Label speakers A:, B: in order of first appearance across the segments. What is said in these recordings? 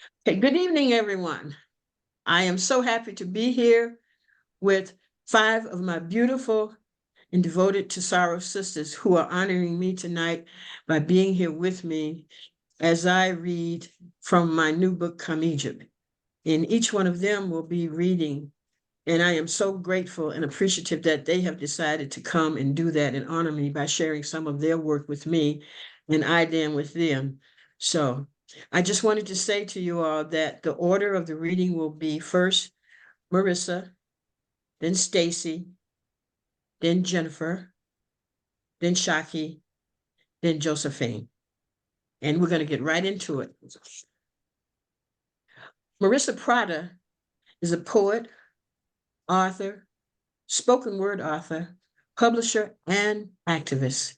A: Okay, good evening, everyone. I am so happy to be here with five of my beautiful and devoted Tesoro sisters who are honoring me tonight by being here with me as I read from my new book, Come Egypt. And each one of them will be reading. And I am so grateful and appreciative that they have decided to come and do that and honor me by sharing some of their work with me and I then with them. So I just wanted to say to you all that the order of the reading will be first Marissa, then Stacy, then Jennifer, then Shaki, then Josephine. And we're going to get right into it. Marissa Prada is a poet, author, spoken word author, publisher, and activist.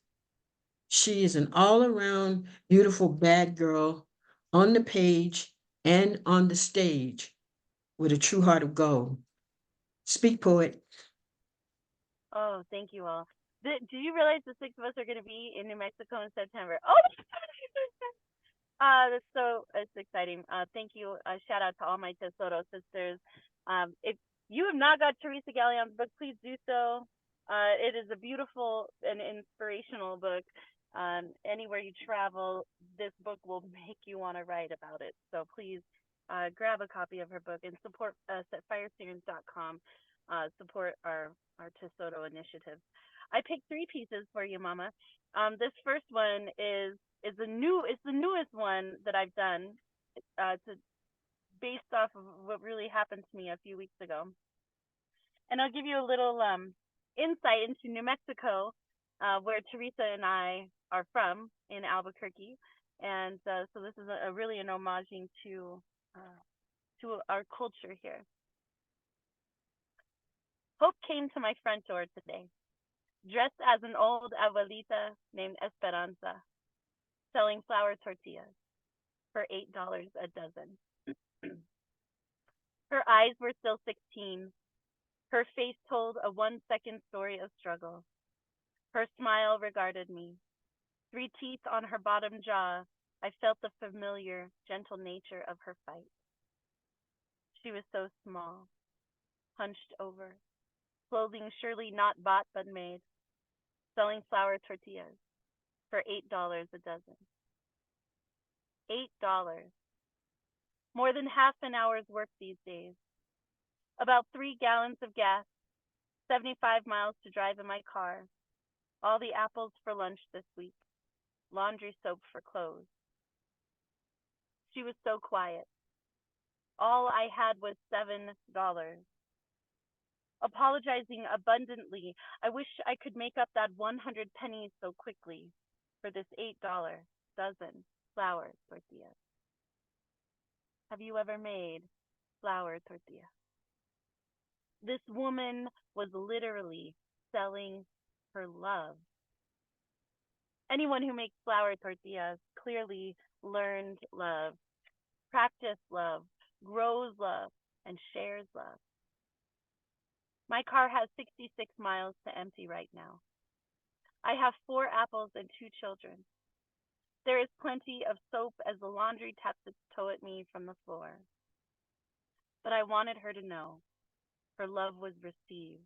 A: She is an all around beautiful bad girl on the page and on the stage with a true heart of gold. Speak, poet.
B: Oh, thank you all. Do you realize the six of us are going to be in New Mexico in September? Oh my God! That's so it's exciting. Thank you. Shout out to all my Tesoro sisters. If you have not got Teresa Galleon's book, please do so. It is a beautiful and inspirational book. Anywhere you travel, this book will make you want to write about it. So please grab a copy of her book and support us at fireseries.com. Support our Tesoro initiative. I picked three pieces for you, Mama. This first one it's the newest one that I've done. It's based off of what really happened to me a few weeks ago, and I'll give you a little insight into New Mexico, where Teresa and I are from in Albuquerque, and so this is a really an homaging to our culture here. Hope came to my front door today, dressed as an old abuelita named Esperanza, selling flour tortillas for $8 a dozen. Her eyes were still 16. Her face told a 1 second story of struggle. Her smile regarded me. Three teeth on her bottom jaw, I felt the familiar, gentle nature of her fight. She was so small, hunched over, clothing surely not bought but made, selling flour tortillas for $8 a dozen. $8. More than half an hour's work these days. About 3 gallons of gas, 75 miles to drive in my car. All the apples for lunch this week. Laundry soap for clothes. She was so quiet. All I had was $7. Apologizing abundantly, I wish I could make up that 100 pennies so quickly for this $8 dozen flour tortilla. Have you ever made flour tortilla? This woman was literally selling her love. Anyone who makes flour tortillas clearly learned love, practiced love, grows love, and shares love. My car has 66 miles to empty right now. I have 4 apples and 2 children. There is plenty of soap as the laundry taps its toe at me from the floor. But I wanted her to know her love was received,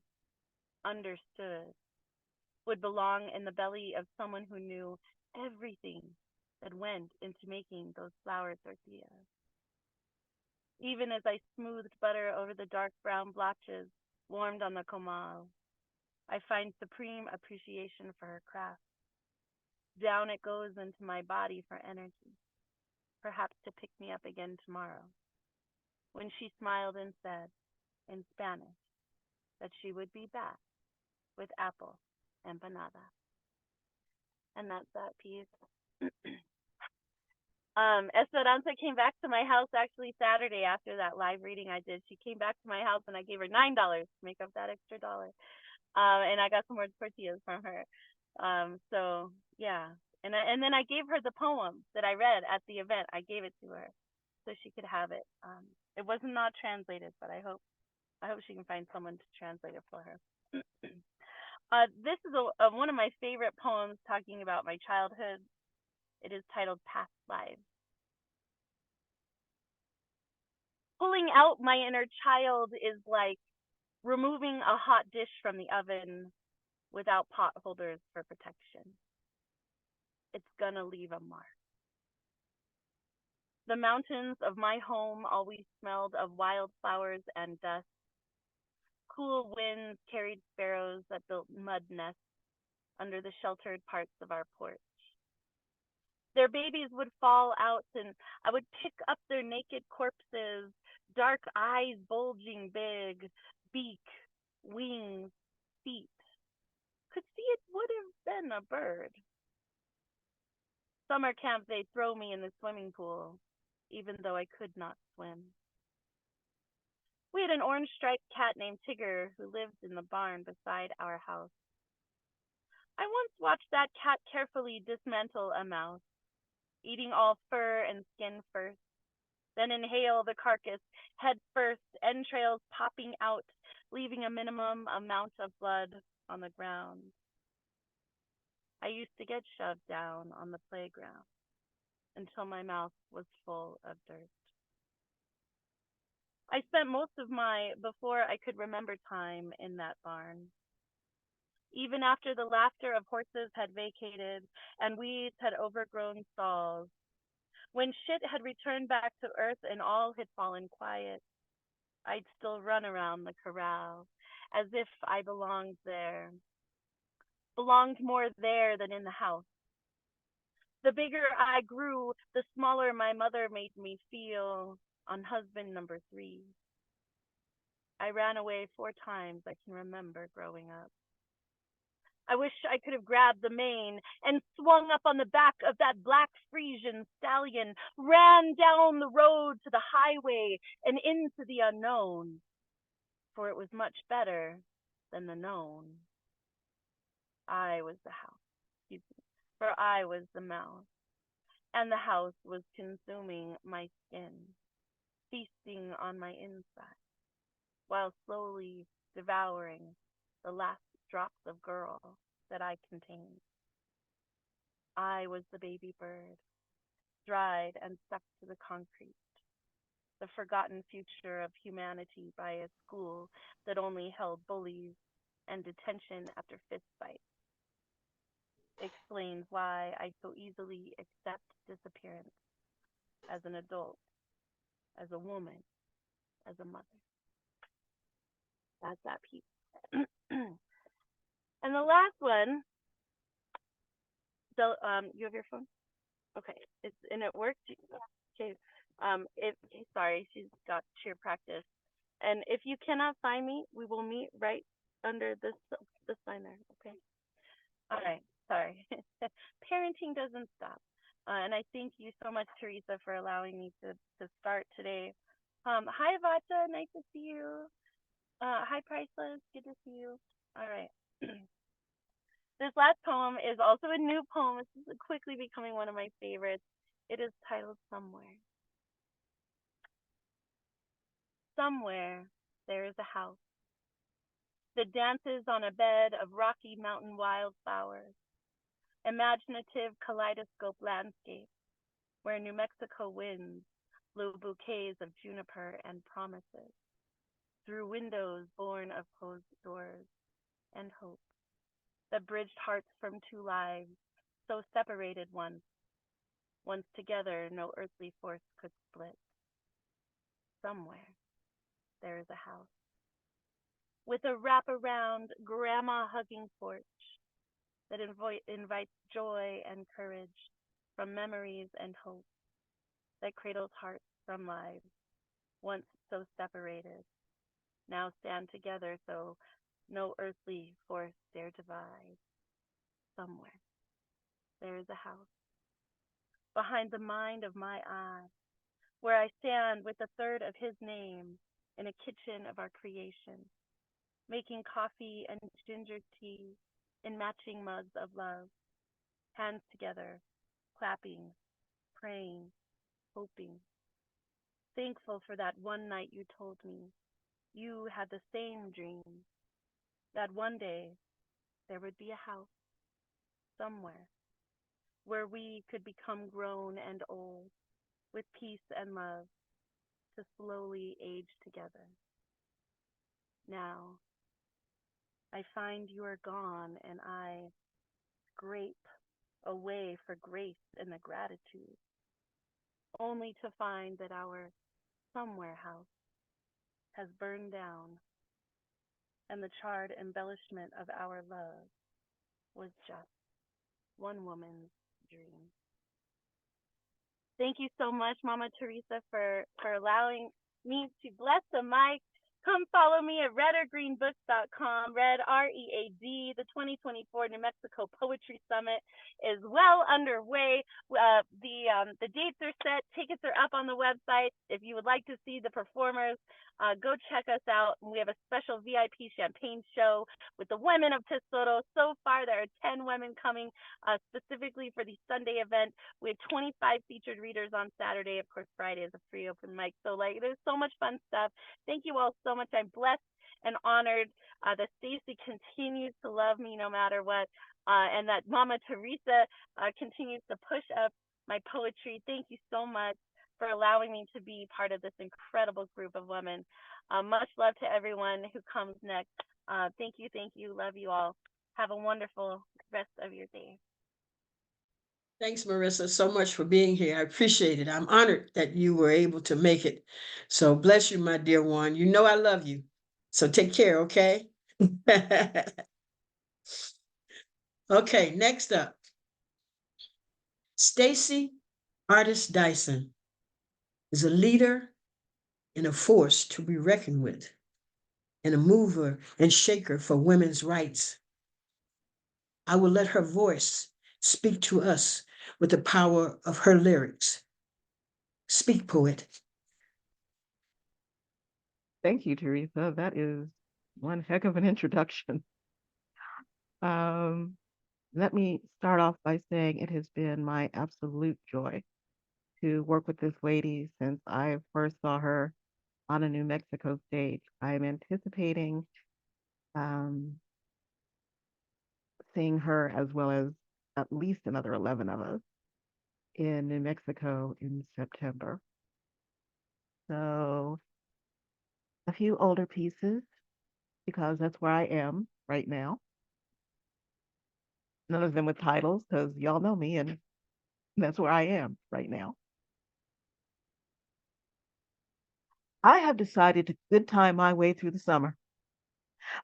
B: understood, would belong in the belly of someone who knew everything that went into making those flour tortillas. Even as I smoothed butter over the dark brown blotches warmed on the comal, I find supreme appreciation for her craft. Down it goes into my body for energy, perhaps to pick me up again tomorrow, when she smiled and said, in Spanish, that she would be back with apple empanada. And that's that piece. Esperanza came back to my house actually Saturday after that live reading I did. She came back to my house and I gave her $9 to make up that extra dollar. And I got some more tortillas from her. So yeah, and then I gave her the poem that I read at the event. I gave it to her so she could have it. It was not translated, but I hope she can find someone to translate it for her. This is one of my favorite poems talking about my childhood. It is titled Past Lives. Pulling out my inner child is like removing a hot dish from the oven without pot holders for protection. It's gonna leave a mark. The mountains of my home always smelled of wildflowers and dust. Cool winds carried sparrows that built mud nests under the sheltered parts of our porch. Their babies would fall out, and I would pick up their naked corpses, dark eyes bulging big, beak, wings, feet. Could see it would have been a bird. Summer camp, they'd throw me in the swimming pool, even though I could not swim. We had an orange striped cat named Tigger who lived in the barn beside our house. I once watched that cat carefully dismantle a mouse, eating all fur and skin first, then inhale the carcass head first, entrails popping out, leaving a minimum amount of blood on the ground. I used to get shoved down on the playground until my mouth was full of dirt. I spent most of my before I could remember time in that barn. Even after the laughter of horses had vacated and weeds had overgrown stalls, when shit had returned back to earth and all had fallen quiet, I'd still run around the corral as if I belonged there, belonged more there than in the house. The bigger I grew, the smaller my mother made me feel on husband number 3. I ran away 4 times I can remember growing up. I wish I could have grabbed the mane and swung up on the back of that black Frisian stallion, ran down the road to the highway and into the unknown, for it was much better than the known. I was the house, for I was the mouse, and the house was consuming my skin, feasting on my inside, while slowly devouring the last drops of girl that I contained. I was the baby bird, dried and stuck to the concrete, the forgotten future of humanity by a school that only held bullies and detention after fistfights. Explains why I so easily accept disappearance as an adult, as a woman, as a mother. That's that piece. And the last one, so you have your phone? Okay, it worked. Okay, sorry, she's got cheer practice. And if you cannot find me, we will meet right under this sign there. Okay. All right. Sorry. Parenting doesn't stop. And I thank you so much, Teresa, for allowing me to start today. Hi, Vata. Nice to see you. Hi, Priceless. Good to see you. All right. This last poem is also a new poem. It's quickly becoming one of my favorites. It is titled Somewhere. Somewhere there is a house that dances on a bed of Rocky Mountain wildflowers, imaginative kaleidoscope landscape where New Mexico winds blew bouquets of juniper and promises through windows born of closed doors and hope that bridged hearts from 2 lives so separated once together no earthly force could split. Somewhere there is a house with a wraparound grandma hugging porch that invites joy and courage from memories and hope that cradles hearts from lives once so separated, now stand together so no earthly force dare divide. Somewhere there is a house behind the mind of my eye, where I stand with a third of his name in a kitchen of our creation, making coffee and ginger tea in matching mugs of love, hands together, clapping, praying, hoping, thankful for that one night you told me you had the same dream, that one day there would be a house somewhere where we could become grown and old with peace and love to slowly age together. Now, I find you are gone, and I scrape away for grace and the gratitude, only to find that our somewhere house has burned down, and the charred embellishment of our love was just one woman's dream. Thank you so much, Mama Teresa, for allowing me to bless the mic. Come follow me at redorgreenbooks.com. Red, READ. The 2024 New Mexico Poetry Summit is well underway. The dates are set. Tickets are up on the website. If you would like to see the performers, go check us out. We have a special VIP champagne show with the women of Tesoro. So far, there are 10 women coming specifically for the Sunday event. We have 25 featured readers on Saturday. Of course, Friday is a free open mic. So, there's so much fun stuff. Thank you all so much. I'm blessed and honored that Stacy continues to love me no matter what, and that Mama Teresa continues to push up my poetry. Thank you so much for allowing me to be part of this incredible group of women. Much love to everyone who comes next. Thank you, thank you. Love you all. Have a wonderful rest of your day.
A: Thanks, Marissa, so much for being here. I appreciate it. I'm honored that you were able to make it. So bless you, my dear one. You know I love you. So take care, okay? Okay, next up, Stacy Artist Dyson is a leader and a force to be reckoned with, and a mover and shaker for women's rights. I will let her voice speak to us with the power of her lyrics. Speak, poet.
C: Thank you, Teresa. That is one heck of an introduction. Um, Let me start off by saying it has been my absolute joy to work with this lady since I first saw her on a New Mexico stage. I'm anticipating um, seeing her as well as at least another 11 of us in New Mexico in September. So a few older pieces because that's where I am right now. None of them with titles because y'all know me and that's where I am right now. I have decided to good time my way through the summer,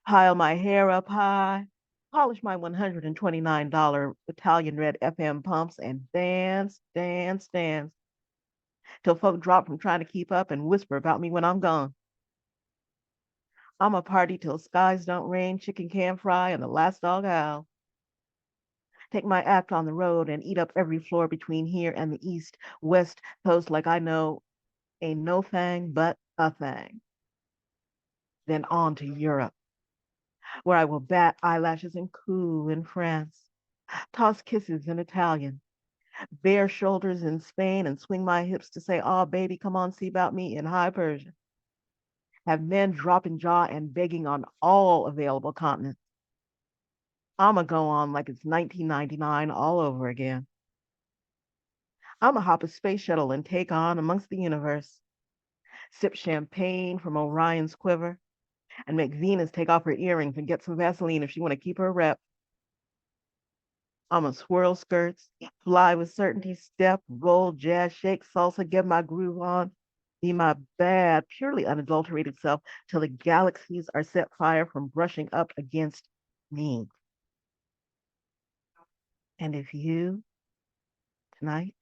C: pile my hair up high, polish my $129 Italian red FM pumps, and dance, dance, dance till folk drop from trying to keep up and whisper about me when I'm gone. I'm a party till skies don't rain, chicken can't fry, and the last dog howl. Take my act on the road and eat up every floor between here and the east, west coast like I know ain't no thing but a thing. Then on to Europe, where I will bat eyelashes and coo in France, toss kisses in Italian, bare shoulders in Spain, and swing my hips to say, "Oh, baby, come on, see about me" in High Persian. Have men dropping jaw and begging on all available continents. I'ma go on like it's 1999 all over again. I'ma hop a space shuttle and take on amongst the universe, sip champagne from Orion's quiver, and make Venus take off her earrings and get some Vaseline if she want to keep her rep. I'ma swirl skirts, fly with certainty, step, roll, jazz, shake, salsa, get my groove on, be my bad, purely unadulterated self till the galaxies are set fire from brushing up against me. And if you, tonight,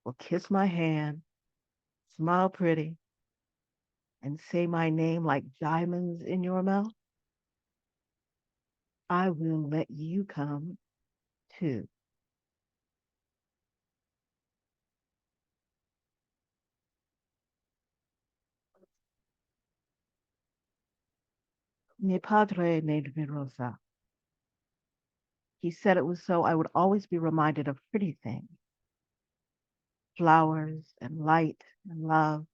C: will kiss my hand, smile pretty, and say my name like diamonds in your mouth, I will let you come too. Mi padre named me Rosa. He said it was so I would always be reminded of pretty things, flowers and light and love.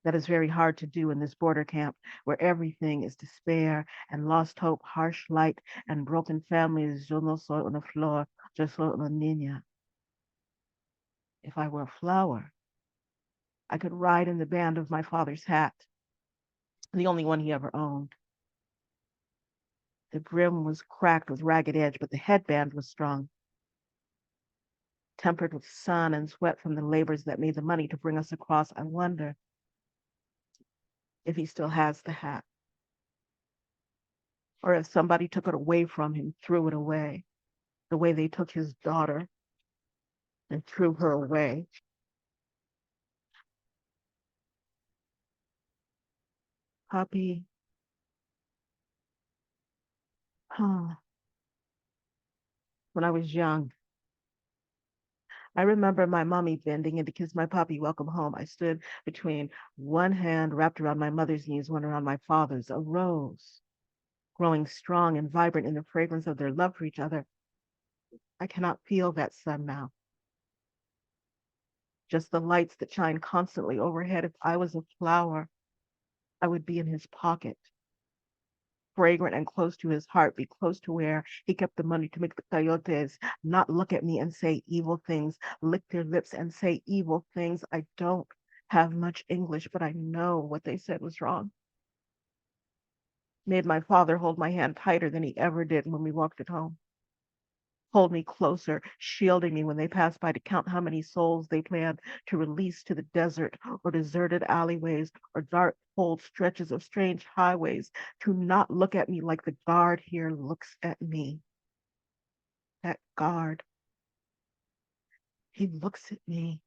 C: That is very hard to do in this border camp where everything is despair and lost hope, harsh light and broken families. Yo no soy una flor, yo soy una niña. If I were a flower, I could ride in the band of my father's hat, the only one he ever owned. The brim was cracked with ragged edge, but the headband was strong, tempered with sun and sweat from the labors that made the money to bring us across. I wonder if he still has the hat, or if somebody took it away from him, threw it away, the way they took his daughter and threw her away. Puppy, huh. When I was young, I remember my mommy bending in to kiss my puppy welcome home. I stood between one hand wrapped around my mother's knees, one around my father's, a rose, growing strong and vibrant in the fragrance of their love for each other. I cannot feel that sun now. Just the lights that shine constantly overhead. If I was a flower, I would be in his pocket, fragrant and close to his heart, be close to where he kept the money to make the coyotes not look at me and say evil things, lick their lips and say evil things. I don't have much English, but I know what they said was wrong. Made my father hold my hand tighter than he ever did when we walked at home. Hold me closer, shielding me when they passed by to count how many souls they planned to release to the desert or deserted alleyways or dark, cold stretches of strange highways, to not look at me like the guard here looks at me. That guard, he looks at me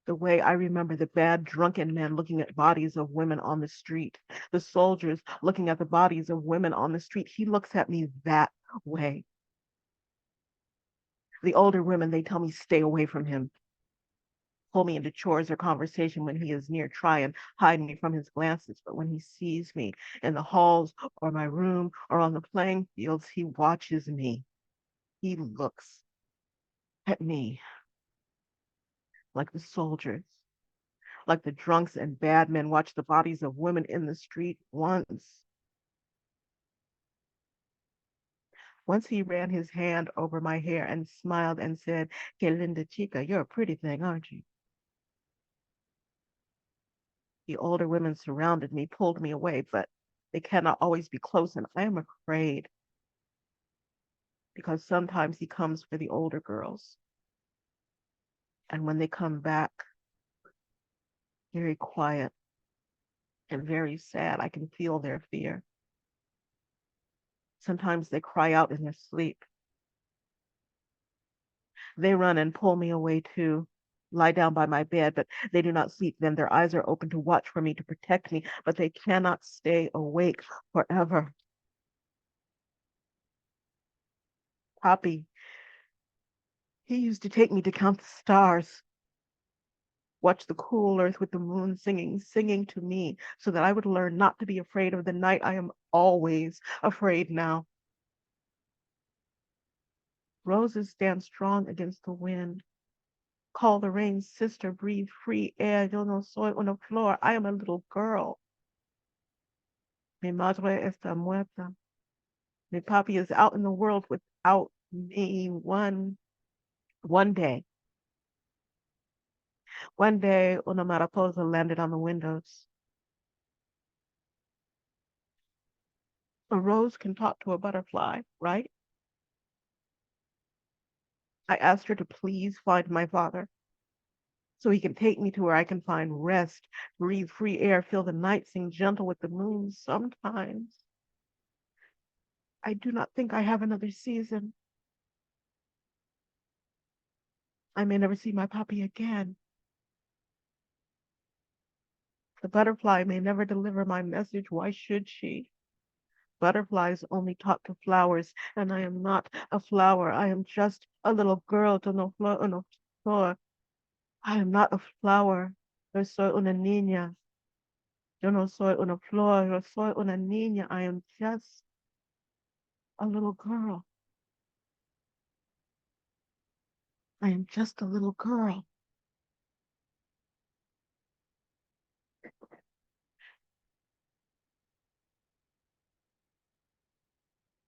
C: the way I remember the bad drunken men looking at bodies of women on the street, the soldiers looking at the bodies of women on the street. He looks at me that way. The older women, they tell me stay away from him, pull me into chores or conversation when he is near, try and hide me from his glances. But when he sees me in the halls or my room or on the playing fields, he watches me. He looks at me like the soldiers, like the drunks and bad men watch the bodies of women in the street once. Once he ran his hand over my hair and smiled and said, Que linda chica, you're a pretty thing, aren't you? The older women surrounded me, pulled me away, but they cannot always be close, and I am afraid because sometimes he comes for the older girls. And when they come back, very quiet and very sad, I can feel their fear. Sometimes they cry out in their sleep. They run and pull me away too, lie down by my bed, but they do not sleep. Then their eyes are open to watch for me, to protect me, but they cannot stay awake forever. Poppy, he used to take me to count the stars, watch the cool earth with the moon singing to me, so that I would learn not to be afraid of the night. I am always afraid now. Roses stand strong against the wind. Call the rain sister, breathe free air. Yo no soy una flor. I am a little girl. Mi madre está muerta. Mi papi is out in the world without me. One day, una mariposa landed on the windows. A rose can talk to a butterfly, right? I asked her to please find my father so he can take me to where I can find rest, breathe free air, feel the night, sing gentle with the moon. Sometimes I do not think I have another season. I may never see my papi again. The butterfly may never deliver my message. Why should she? Butterflies only talk to flowers, and I am not a flower. I am just a little girl to no flor, no flor. I am not a flower. Yo soy una niña. Yo no soy una flor. Yo soy una niña. I am just a little girl. I am just a little girl.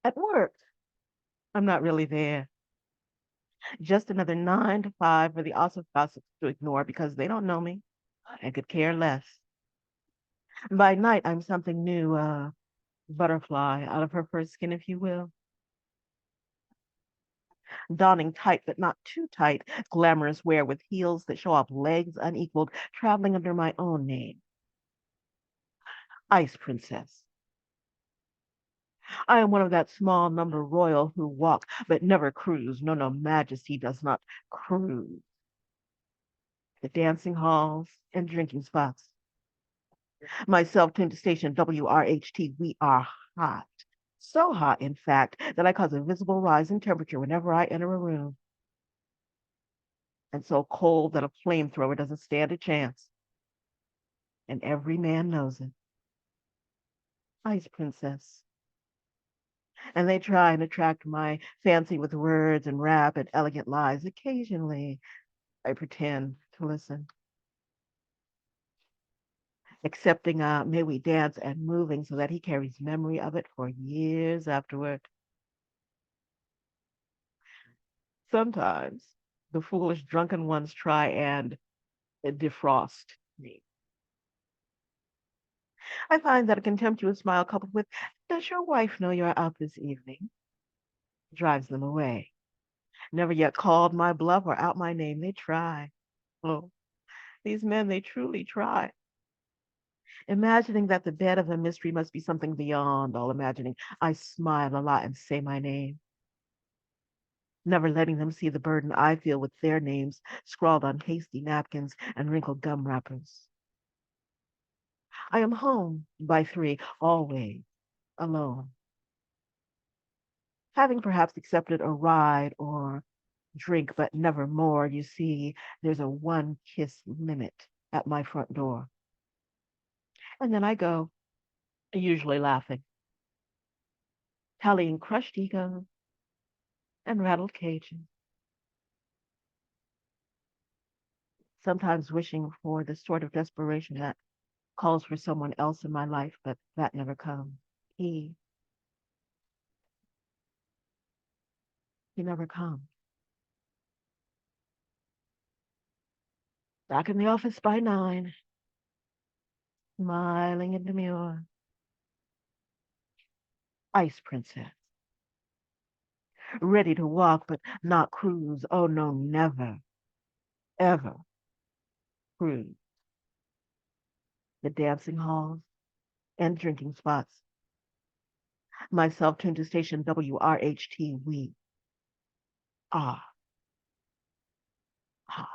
C: At work, I'm not really there. Just another 9 to 5 for the awesome gossips to ignore because they don't know me and could care less. By night, I'm something new, butterfly out of her first skin, if you will. Donning tight but not too tight, glamorous wear with heels that show off legs unequaled, traveling under my own name, Ice Princess. I am one of that small number royal who walk but never cruise. No, no, Majesty does not cruise. The dancing halls and drinking spots. Myself tuned to station WRHT. We are hot. So hot, in fact, that I cause a visible rise in temperature whenever I enter a room. And so cold that a flamethrower doesn't stand a chance. And every man knows it. Ice Princess. And they try and attract my fancy with words and rap and elegant lies. Occasionally, I pretend to listen. Accepting may we dance and moving so that he carries memory of it for years afterward. Sometimes the foolish drunken ones try and defrost me. I find that a contemptuous smile coupled with, "Does your wife know you're out this evening?" drives them away. Never yet called my bluff or out my name. They try. Oh, these men, they truly try. Imagining that the bed of a mystery must be something beyond all imagining, I smile a lot and say my name, never letting them see the burden I feel with their names scrawled on hasty napkins and wrinkled gum wrappers. I am home by 3, always alone, having perhaps accepted a ride or drink, but never more. You see, there's a one kiss limit at my front door. And then I go, usually laughing, tallying crushed egos and rattled cages, sometimes wishing for the sort of desperation that calls for someone else in my life, but that never comes. He, he never comes. Back in the office by 9, smiling and demure. Ice Princess, ready to walk but not cruise. Oh no, never, ever cruise. The dancing halls and drinking spots. Myself tuned to station WRHT. We are hot.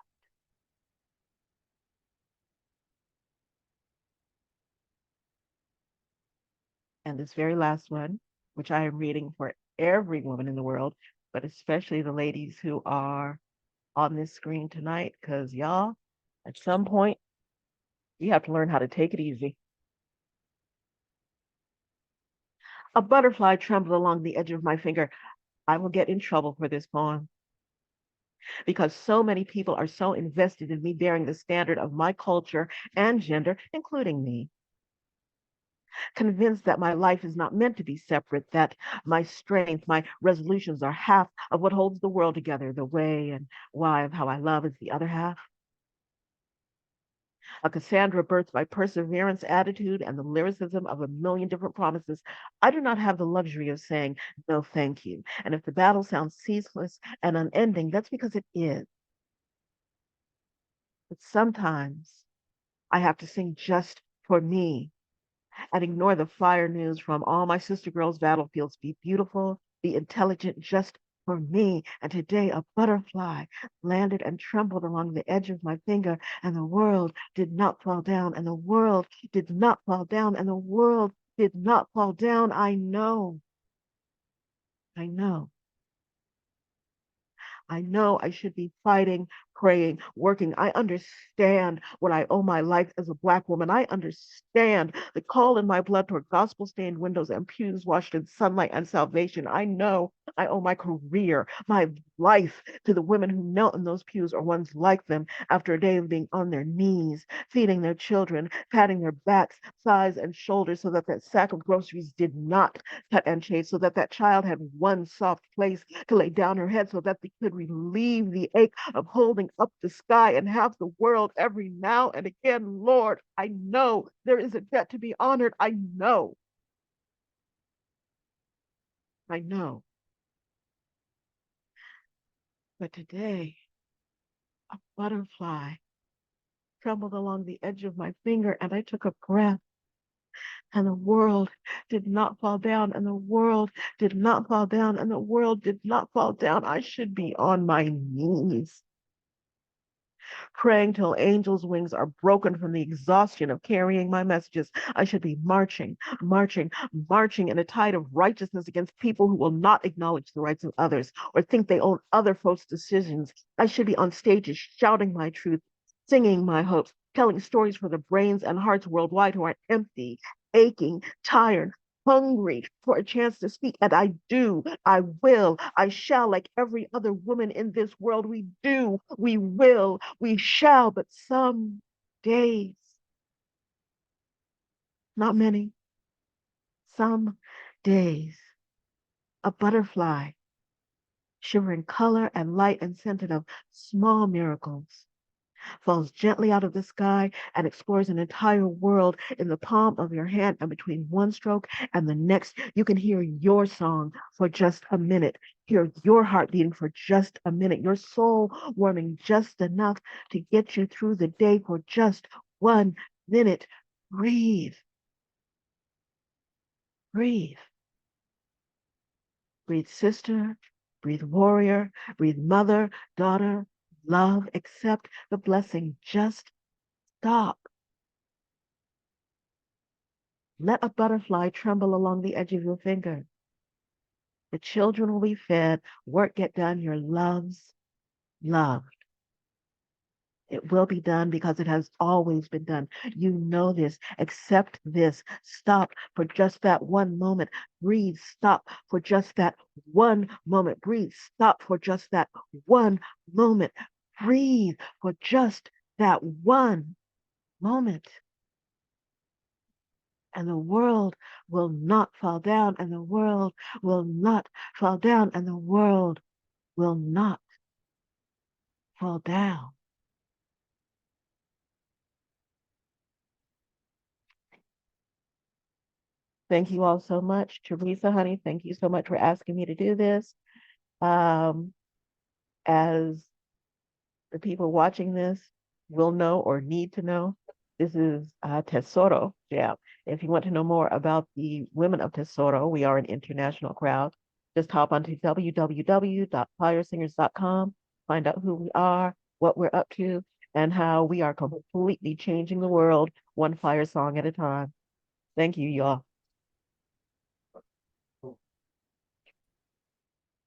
C: And this very last one, which I am reading for every woman in the world, but especially the ladies who are on this screen tonight, because y'all, at some point, you have to learn how to take it easy. A butterfly trembled along the edge of my finger. I will get in trouble for this poem because so many people are so invested in me bearing the standard of my culture and gender, including me. Convinced that my life is not meant to be separate, that my strength, my resolutions are half of what holds the world together. The way and why of how I love is the other half. A Cassandra birthed by perseverance, attitude, and the lyricism of a million different promises. I do not have the luxury of saying no, thank you. And if the battle sounds ceaseless and unending, that's because it is. But sometimes I have to sing just for me and ignore the fire news from all my sister girls' battlefields. Be beautiful, be intelligent, just for me. And today a butterfly landed and trembled along the edge of my finger, and the world did not fall down, and the world did not fall down, and the world did not fall down. I know. I know. I know I should be fighting, praying, working. I understand what I owe my life as a Black woman. I understand the call in my blood toward gospel stained windows and pews washed in sunlight and salvation. I know I owe my career, my life to the women who knelt in those pews or ones like them after a day of being on their knees, feeding their children, patting their backs, thighs, and shoulders so that that sack of groceries did not cut and chase, so that that child had one soft place to lay down her head so that they could relieve the ache of holding up the sky and have the world every now and again. Lord, I know there is a debt to be honored. I know. I know. But today, a butterfly trembled along the edge of my finger, and I took a breath, and the world did not fall down, and the world did not fall down, and the world did not fall down. I should be on my knees, praying till angels' wings are broken from the exhaustion of carrying my messages. I should be marching, marching, marching in a tide of righteousness against people who will not acknowledge the rights of others or think they own other folks' decisions. I should be on stages shouting my truth, singing my hopes, telling stories for the brains and hearts worldwide who are empty, aching, tired, hungry for a chance to speak. And I do, I will, I shall, like every other woman in this world. We do, we will, we shall, but some days, not many, some days, a butterfly, shivering color and light and scented of small miracles, falls gently out of the sky and explores an entire world in the palm of your hand. And between one stroke and the next, you can hear your song for just a minute, hear your heart beating for just a minute, your soul warming just enough to get you through the day for just 1 minute. Breathe, breathe, breathe, sister, breathe, warrior, breathe, mother, daughter, love, accept the blessing. Just stop. Let a butterfly tremble along the edge of your finger. The children will be fed, work get done, your loves loved. It will be done because it has always been done. You know this. Accept this. Stop for just that one moment. Breathe. Stop for just that one moment. Breathe. Stop for just that one moment. Breathe for just that one moment. And the world will not fall down, and the world will not fall down, and the world will not fall down. Thank you all so much. Teresa, honey, thank you so much for asking me to do this. Um, as the people watching this will know or need to know, this is Tesoro. Yeah. If you want to know more about the women of Tesoro, we are an international crowd. Just hop onto www.firesingers.com, find out who we are, what we're up to, and how we are completely changing the world one fire song at a time. Thank you, y'all.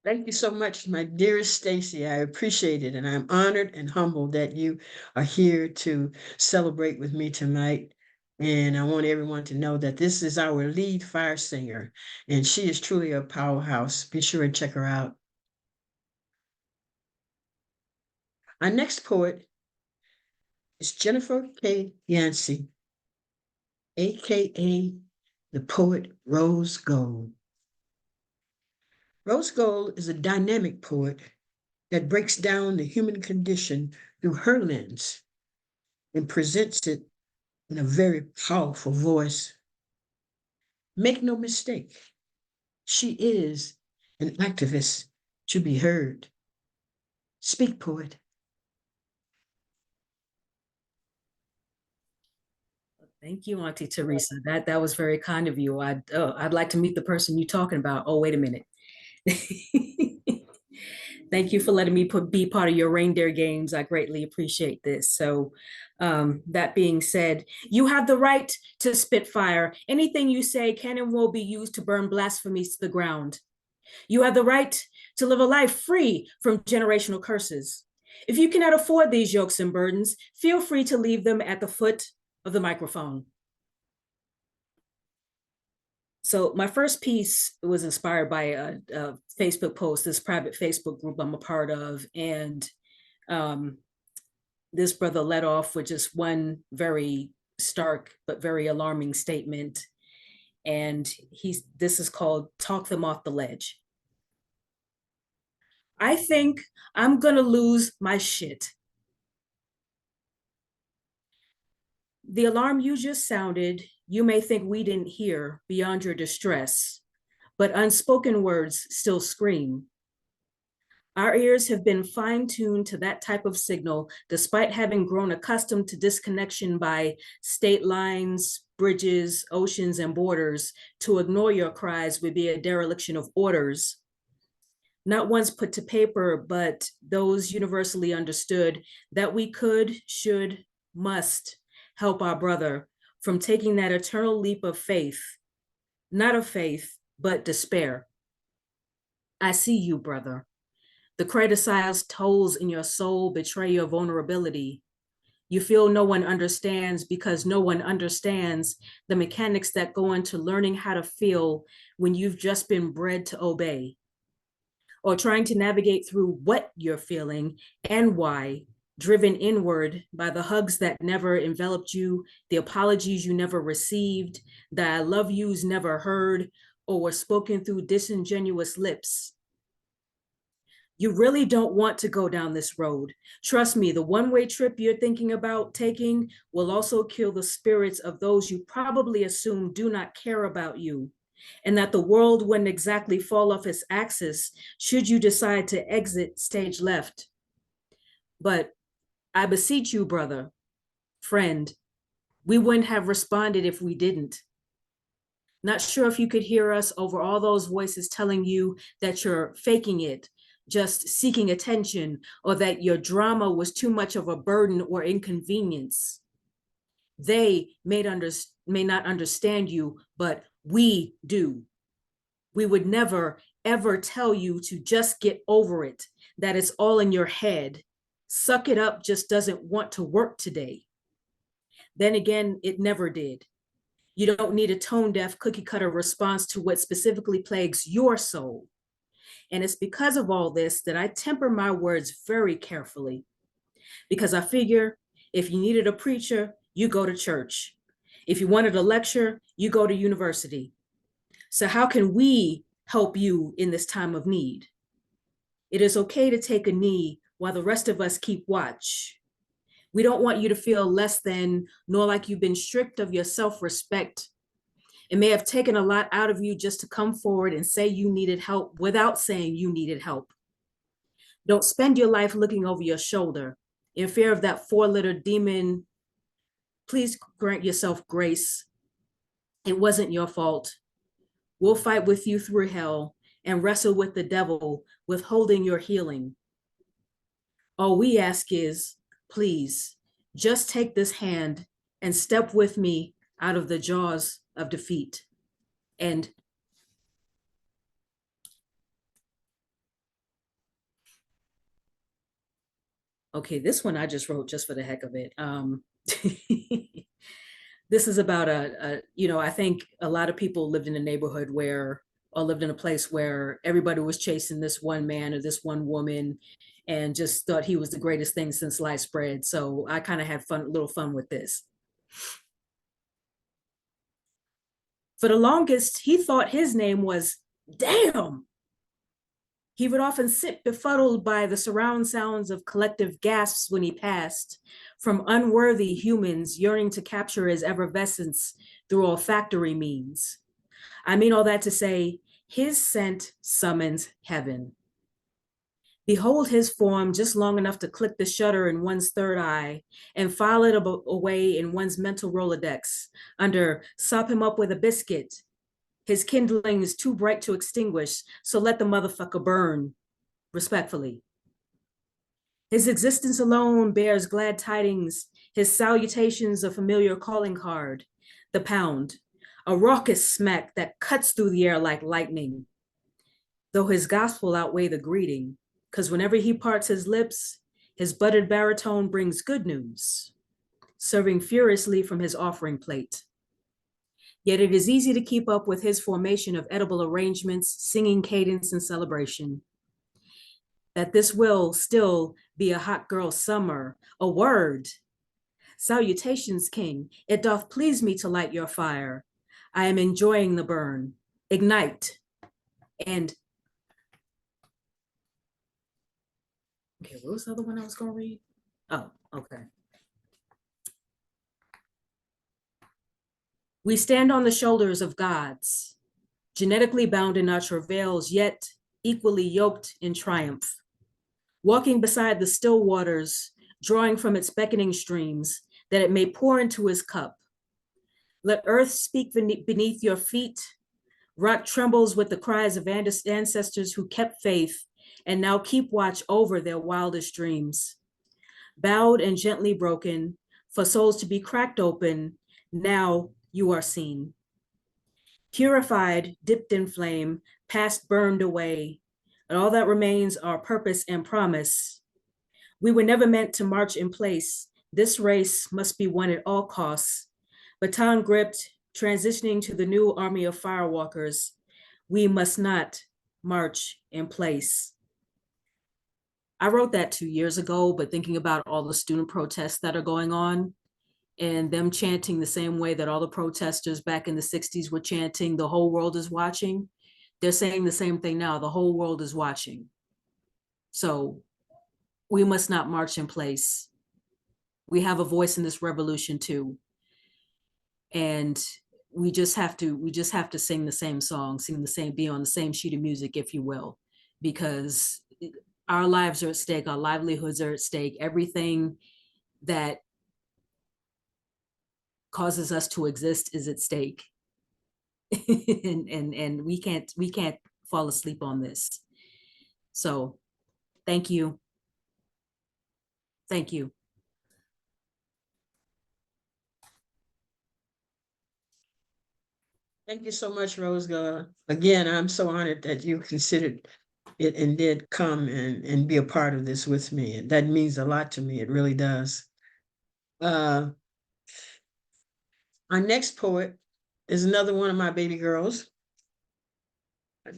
A: Thank you so much, my dearest Stacy. I appreciate it, and I'm honored and humbled that you are here to celebrate with me tonight. And I want everyone to know that this is our lead fire singer, and she is truly a powerhouse. Be sure and check her out. Our next poet is Jennifer K. Yancey, aka the poet Rose Gold. Rose Gold is a dynamic poet that breaks down the human condition through her lens and presents it in a very powerful voice. Make no mistake, she is an activist to be heard. Speak, poet.
D: Thank you, Auntie Teresa. That was very kind of you. I'd like to meet the person you're talking about. Oh, wait a minute. Thank you for letting me be part of your reindeer games. I greatly appreciate this. So, that being said, you have the right to spit fire. Anything you say can and will be used to burn blasphemies to the ground. You have the right to live a life free from generational curses. If you cannot afford these yokes and burdens, feel free to leave them at the foot of the microphone. So my first piece was inspired by a Facebook post, this private Facebook group I'm a part of. And um, this brother led off with just one very stark but very alarming statement. And this is called Talk Them Off the Ledge. I think I'm gonna lose my shit. The alarm you just sounded, you may think we didn't hear beyond your distress, but unspoken words still scream. Our ears have been fine-tuned to that type of signal, despite having grown accustomed to disconnection by state lines, bridges, oceans, and borders. To ignore your cries would be a dereliction of orders. Not once put to paper, but those universally understood that we could, should, must help our brother from taking that eternal leap of faith, not of faith, but despair. I see you, brother. The criticized tolls in your soul betray your vulnerability. You feel no one understands because no one understands the mechanics that go into learning how to feel when you've just been bred to obey, or trying to navigate through what you're feeling and why, driven inward by the hugs that never enveloped you, the apologies you never received, the I love yous never heard, or were spoken through disingenuous lips. You really don't want to go down this road. Trust me, the one-way trip you're thinking about taking will also kill the spirits of those you probably assume do not care about you, and that the world wouldn't exactly fall off its axis should you decide to exit stage left. But I beseech you, brother, friend, we wouldn't have responded if we didn't. Not sure if you could hear us over all those voices telling you that you're faking it, just seeking attention, or that your drama was too much of a burden or inconvenience. They may not understand you, but we do. We would never, ever tell you to just get over it, that it's all in your head. Suck it up just doesn't want to work today. Then again, it never did. You don't need a tone-deaf, cookie-cutter response to what specifically plagues your soul. And it's because of all this that I temper my words very carefully, because I figure if you needed a preacher, you go to church. If you wanted a lecture, you go to university. So how can we help you in this time of need? It is okay to take a knee while the rest of us keep watch. We don't want you to feel less than, nor like you've been stripped of your self-respect. It may have taken a lot out of you just to come forward and say you needed help without saying you needed help. Don't spend your life looking over your shoulder in fear of that four-letter demon. Please grant yourself grace. It wasn't your fault. We'll fight with you through hell and wrestle with the devil, withholding your healing. All we ask is, please, just take this hand and step with me out of the jaws of defeat. And okay, this one I just wrote just for the heck of it. This is about I think a lot of people lived in a neighborhood or lived in a place where everybody was chasing this one man or this one woman and just thought he was the greatest thing since sliced bread. So I kind of had little fun with this. For the longest, he thought his name was Damn. He would often sit befuddled by the surround sounds of collective gasps when he passed, from unworthy humans yearning to capture his effervescence through olfactory means. I mean all that to say, his scent summons heaven. Behold his form just long enough to click the shutter in one's third eye and file it away in one's mental Rolodex under sop him up with a biscuit. His kindling is too bright to extinguish, so let the motherfucker burn, respectfully. His existence alone bears glad tidings, his salutations a familiar calling card, the pound, a raucous smack that cuts through the air like lightning. Though his gospel outweigh the greeting, because whenever he parts his lips, his buttered baritone brings good news, serving furiously from his offering plate. Yet it is easy to keep up with his formation of edible arrangements, singing cadence, and celebration. That this will still be a hot girl summer, a word. Salutations, King. It doth please me to light your fire. I am enjoying the burn. Ignite. And, okay, what was the other one I was going to read? Oh, okay. We stand on the shoulders of gods, genetically bound in our travails, yet equally yoked in triumph. Walking beside the still waters, drawing from its beckoning streams, that it may pour into his cup. Let earth speak beneath your feet. Rock trembles with the cries of ancestors who kept faith and now keep watch over their wildest dreams. Bowed and gently broken, for souls to be cracked open, now you are seen. Purified, dipped in flame, past burned away, and all that remains are purpose and promise. We were never meant to march in place. This race must be won at all costs. Baton gripped, transitioning to the new army of firewalkers, we must not march in place. I wrote that 2 years ago, but thinking about all the student protests that are going on and them chanting the same way that all the protesters back in the 60s were chanting, the whole world is watching. They're saying the same thing now, the whole world is watching. So we must not march in place. We have a voice in this revolution too. And we just have to sing the same song, be on the same sheet of music, if you will, because our lives are at stake, our livelihoods are at stake, everything that causes us to exist is at stake. and we can't fall asleep on this. So thank you. Thank you.
A: Thank you so much, Rose. Again, I'm so honored that you considered it and did come and be a part of this with me. And that means a lot to me. It really does. Our next poet is another one of my baby girls.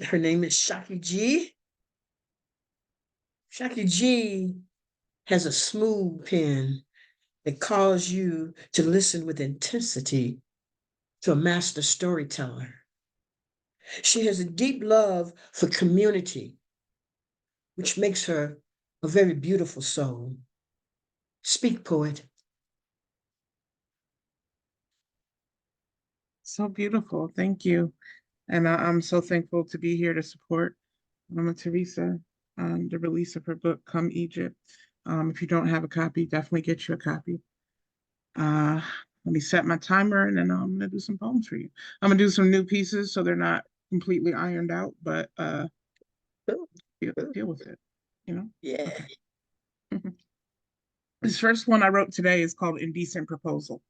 A: Her name is Shaki G. Shaki G has a smooth pen that calls you to listen with intensity to a master storyteller. She has a deep love for community, which makes her a very beautiful soul. Speak, poet.
E: So beautiful. Thank you. And I'm so thankful to be here to support Mama Teresa, the release of her book, Come Egypt. If you don't have a copy, definitely get you a copy. Let me set my timer and then I'm gonna do some poems for you. I'm gonna do some new pieces so they're not completely ironed out, but deal with it, you know?
A: Yeah.
E: Okay. This first one I wrote today is called Indecent Proposal.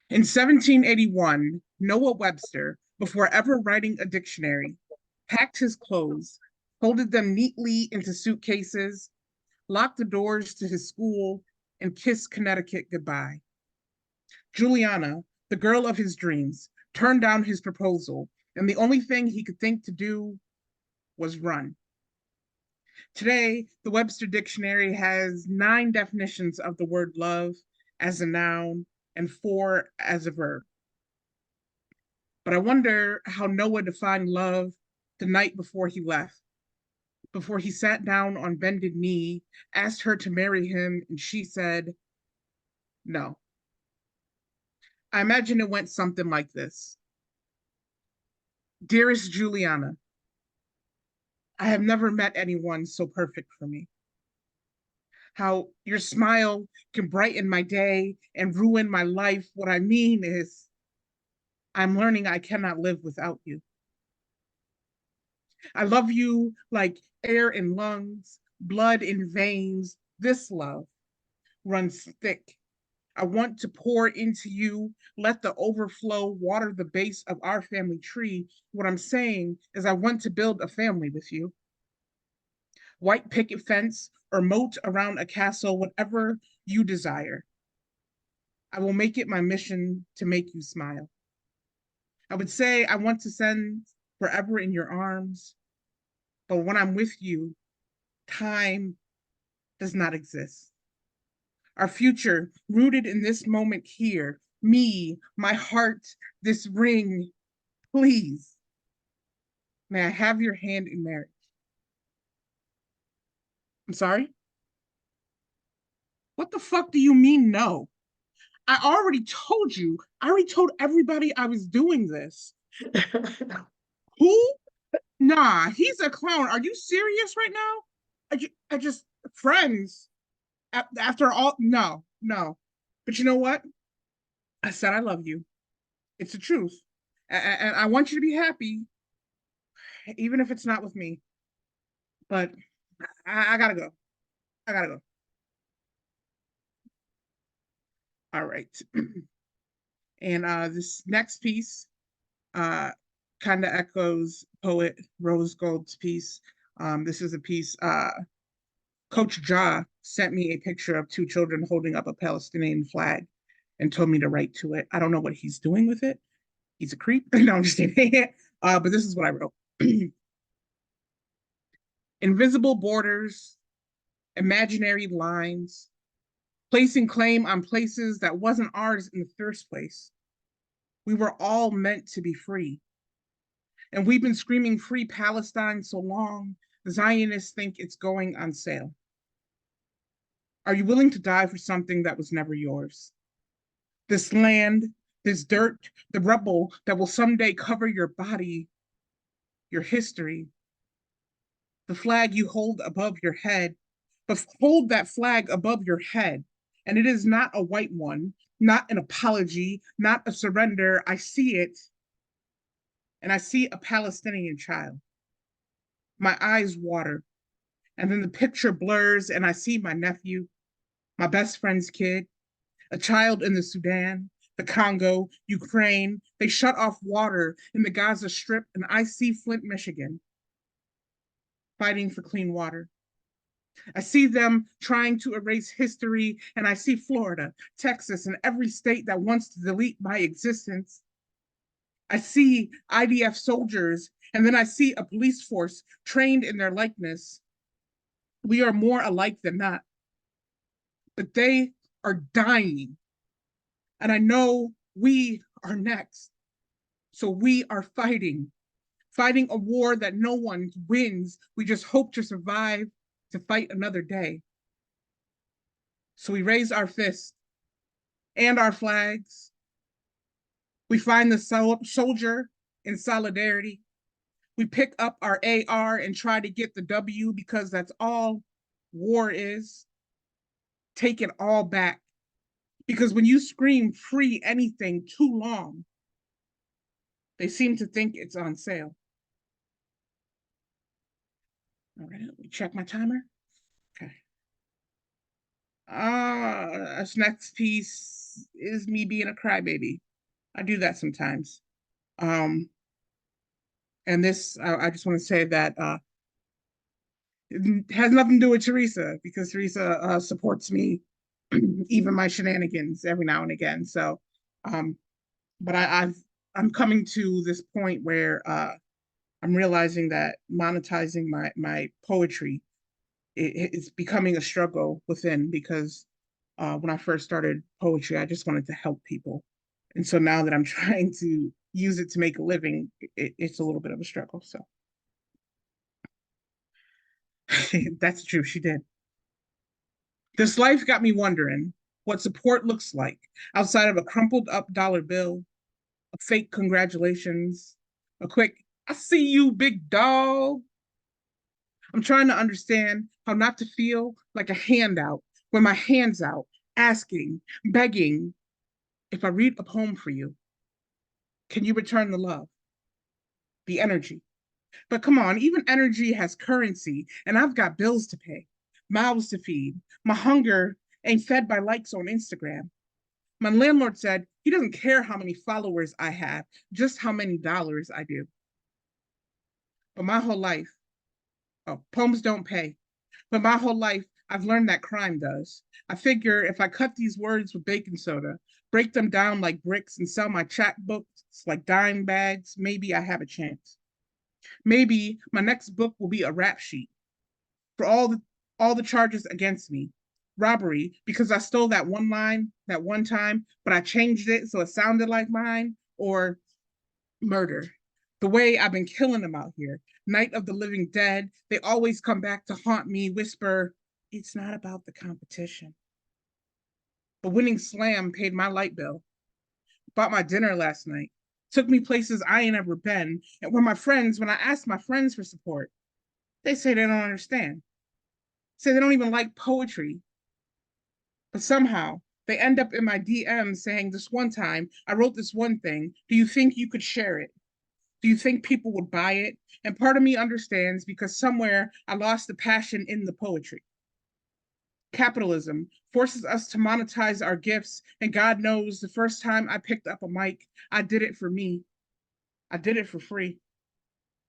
E: In 1781, Noah Webster, before ever writing a dictionary, packed his clothes, folded them neatly into suitcases, locked the doors to his school, and kissed Connecticut goodbye. Juliana, the girl of his dreams, turned down his proposal, and the only thing he could think to do was run. Today, the Webster Dictionary has 9 definitions of the word love as a noun and 4 as a verb. But I wonder how Noah defined love the night before he left, before he sat down on bended knee, asked her to marry him, and she said, no. I imagine it went something like this. Dearest Juliana, I have never met anyone so perfect for me. How your smile can brighten my day and ruin my life. What I mean is, I'm learning I cannot live without you. I love you like air in lungs, blood in veins. This love runs thick. I want to pour into you, let the overflow water the base of our family tree. What I'm saying is I want to build a family with you. White picket fence or moat around a castle, whatever you desire. I will make it my mission to make you smile. I would say I want to send forever in your arms, but when I'm with you, time does not exist. Our future rooted in this moment here, me, my heart, this ring, please, may I have your hand in marriage? I'm sorry? What the fuck do you mean no? I already told you. I already told everybody I was doing this. Who? Nah, he's a clown. Are you serious right now? I just, friends. After all, no, no. But you know what? I said I love you. It's the truth. And I want you to be happy, even if it's not with me. But I gotta go. I gotta go. All right. And this next piece uh, kind of echoes poet Rose Gold's piece. This is a piece Coach Ja sent me a picture of two children holding up a Palestinian flag and told me to write to it. I don't know what he's doing with it. He's a creep. No, I'm just kidding. But this is what I wrote. Invisible borders, imaginary lines, placing claim on places that wasn't ours in the first place. We were all meant to be free. And we've been screaming free Palestine so long, the Zionists think it's going on sale. Are you willing to die for something that was never yours? This land, this dirt, the rubble that will someday cover your body, your history, the flag you hold above your head, but hold that flag above your head. And it is not a white one, not an apology, not a surrender. I see it, and I see a Palestinian child. My eyes water, and then the picture blurs, and I see my nephew, my best friend's kid, a child in the Sudan, the Congo, Ukraine. They shut off water in the Gaza Strip, and I see Flint, Michigan, fighting for clean water. I see them trying to erase history, and I see Florida, Texas, and every state that wants to delete my existence. I see IDF soldiers, and then I see a police force trained in their likeness. We are more alike than not, but they are dying. And I know we are next. So we are fighting a war that no one wins. We just hope to survive to fight another day. So we raise our fists and our flags. We find the soldier in solidarity. We pick up our AR and try to get the W because that's all war is. Take it all back. Because when you scream free anything too long, they seem to think it's on sale. All right, let me check my timer. Okay. This next piece is me being a crybaby. I do that sometimes. And this, I just want to say that it has nothing to do with Teresa because Teresa supports me, even my shenanigans every now and again. So, but I'm coming to this point where I'm realizing that monetizing my poetry it's becoming a struggle within because when I first started poetry, I just wanted to help people. And so now that I'm trying to use it to make a living, it's a little bit of a struggle. So that's true. She did. This life got me wondering what support looks like outside of a crumpled up dollar bill, a fake congratulations, a quick, I see you, big dog. I'm trying to understand how not to feel like a handout when my hand's out, asking, begging, if I read a poem for you, can you return the love, the energy? But come on, even energy has currency, and I've got bills to pay, mouths to feed. My hunger ain't fed by likes on Instagram. My landlord said he doesn't care how many followers I have, just how many dollars I do. But my whole life, oh, poems don't pay. But my whole life, I've learned that crime does. I figure if I cut these words with baking soda, break them down like bricks, and sell my chapbooks like dime bags, maybe I have a chance. Maybe my next book will be a rap sheet for all the charges against me. Robbery, because I stole that one line that one time, but I changed it so it sounded like mine, or murder. The way I've been killing them out here. Night of the Living Dead, they always come back to haunt me, whisper, it's not about the competition. The winning slam paid my light bill, bought my dinner last night, took me places I ain't ever been, and when I asked my friends for support, they say they don't understand. Say they don't even like poetry. But somehow they end up in my DMs saying, this one time, I wrote this one thing. Do you think you could share it? Do you think people would buy it? And part of me understands because somewhere I lost the passion in the poetry. Capitalism forces us to monetize our gifts, and God knows the first time I picked up a mic, I did it for me. I did it for free.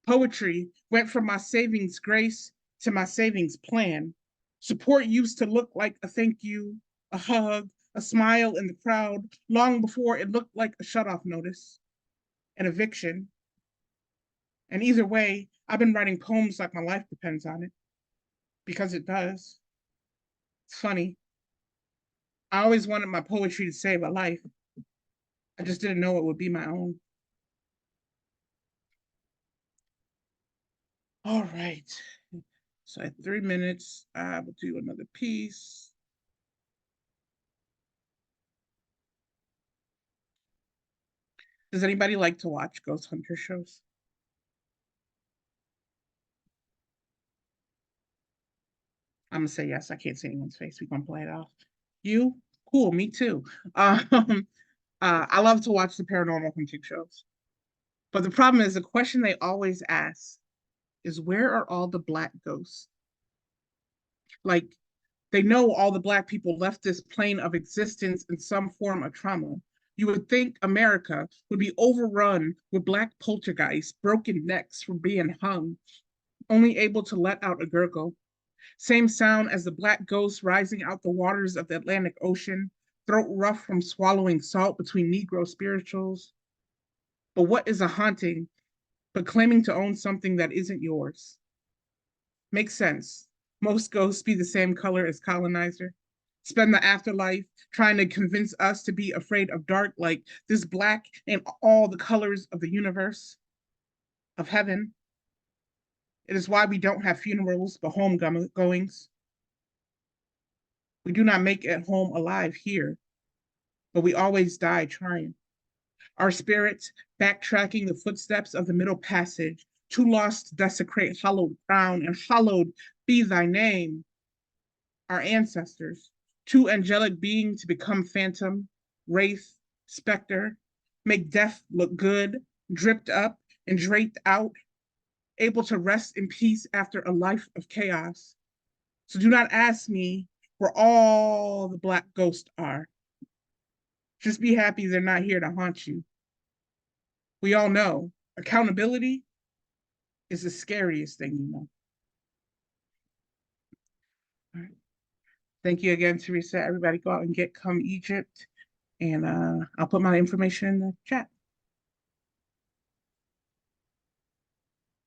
E: Poetry went from my savings grace to my savings plan. Support used to look like a thank you, a hug, a smile in the crowd, long before it looked like a shutoff notice, an eviction. And either way, I've been writing poems like my life depends on it, because it does. It's funny. I always wanted my poetry to save a life. I just didn't know it would be my own. All right. So at 3 minutes, I will do another piece. Does anybody like to watch ghost hunter shows? I'm gonna say yes. I can't see anyone's face. We're gonna play it off. You? Cool, me too. I love to watch the paranormal hunting shows. But the problem is the question they always ask is, where are all the Black ghosts? Like, they know all the Black people left this plane of existence in some form of trauma. You would think America would be overrun with Black poltergeists, broken necks from being hung, only able to let out a gurgle. Same sound as the Black ghost rising out the waters of the Atlantic Ocean, throat rough from swallowing salt between Negro spirituals. But what is a haunting but claiming to own something that isn't yours? Makes sense. Most ghosts be the same color as colonizer. Spend the afterlife trying to convince us to be afraid of dark, like this black and all the colors of the universe, of heaven. It is why we don't have funerals but homegoings. We do not make it home alive here, but we always die trying. Our spirits backtracking the footsteps of the middle passage, too lost to desecrate hallowed ground, and hallowed be thy name. Our ancestors, too angelic being to become phantom, wraith, specter, make death look good, dripped up and draped out, able to rest in peace after a life of chaos. So do not ask me where all the Black ghosts are. Just be happy they're not here to haunt you. We all know accountability is the scariest thing you know. All right. Thank you again, Teresa. Everybody go out and get Come Egypt. And I'll put my information in the chat.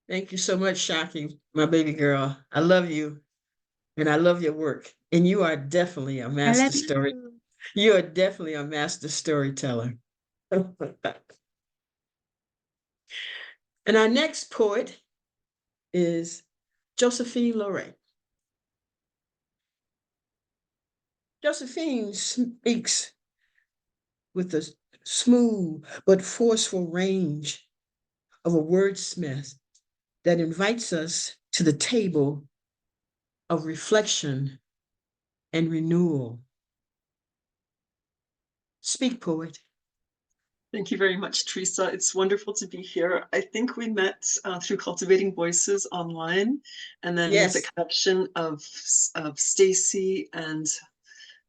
A: Thank you so much, Shaki, my baby girl. I love you and I love your work. And you are definitely a master story. You are definitely a master storyteller. And our next poet is Josephine Loray. Josephine speaks with a smooth but forceful range of a wordsmith that invites us to the table of reflection and renewal. Speak, poet.
F: Thank you very much, Teresa. It's wonderful to be here. I think we met through Cultivating Voices online, and then
A: Yes.
F: with the connection of Stacy and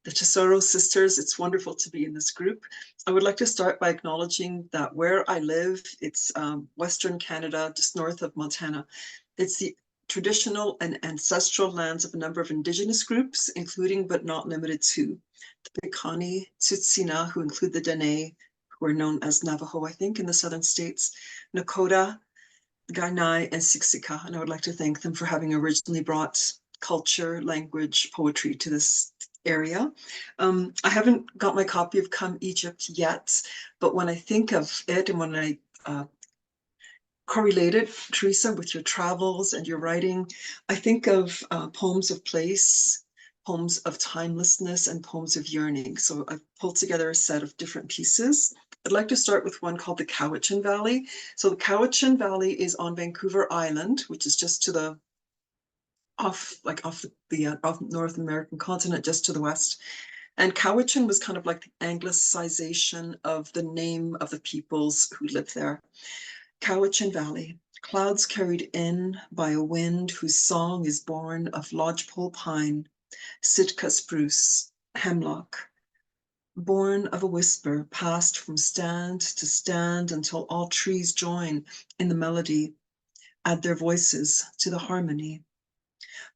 F: the Tesoro sisters. It's wonderful to be in this group. I would like to start by acknowledging that where I live, it's Western Canada, just north of Montana. It's the traditional and ancestral lands of a number of indigenous groups, including but not limited to the Piikani, Tsuut'ina, who include the Dene, who are known as Navajo, I think, in the southern states, Nakota, Kainai, and Siksika. And I would like to thank them for having originally brought culture, language, poetry to this area. I haven't got my copy of Come Egypt yet, but when I think of it and when I correlate it, Teresa, with your travels and your writing, I think of poems of place, poems of timelessness, and poems of yearning. So I've pulled together a set of different pieces. I'd like to start with one called the Cowichan Valley. So the Cowichan Valley is on Vancouver Island, which is just to the off North American continent, just to the west. And Cowichan was kind of like the anglicization of the name of the peoples who lived there. Cowichan Valley, clouds carried in by a wind whose song is born of lodgepole pine, Sitka spruce, hemlock, born of a whisper passed from stand to stand until all trees join in the melody, add their voices to the harmony.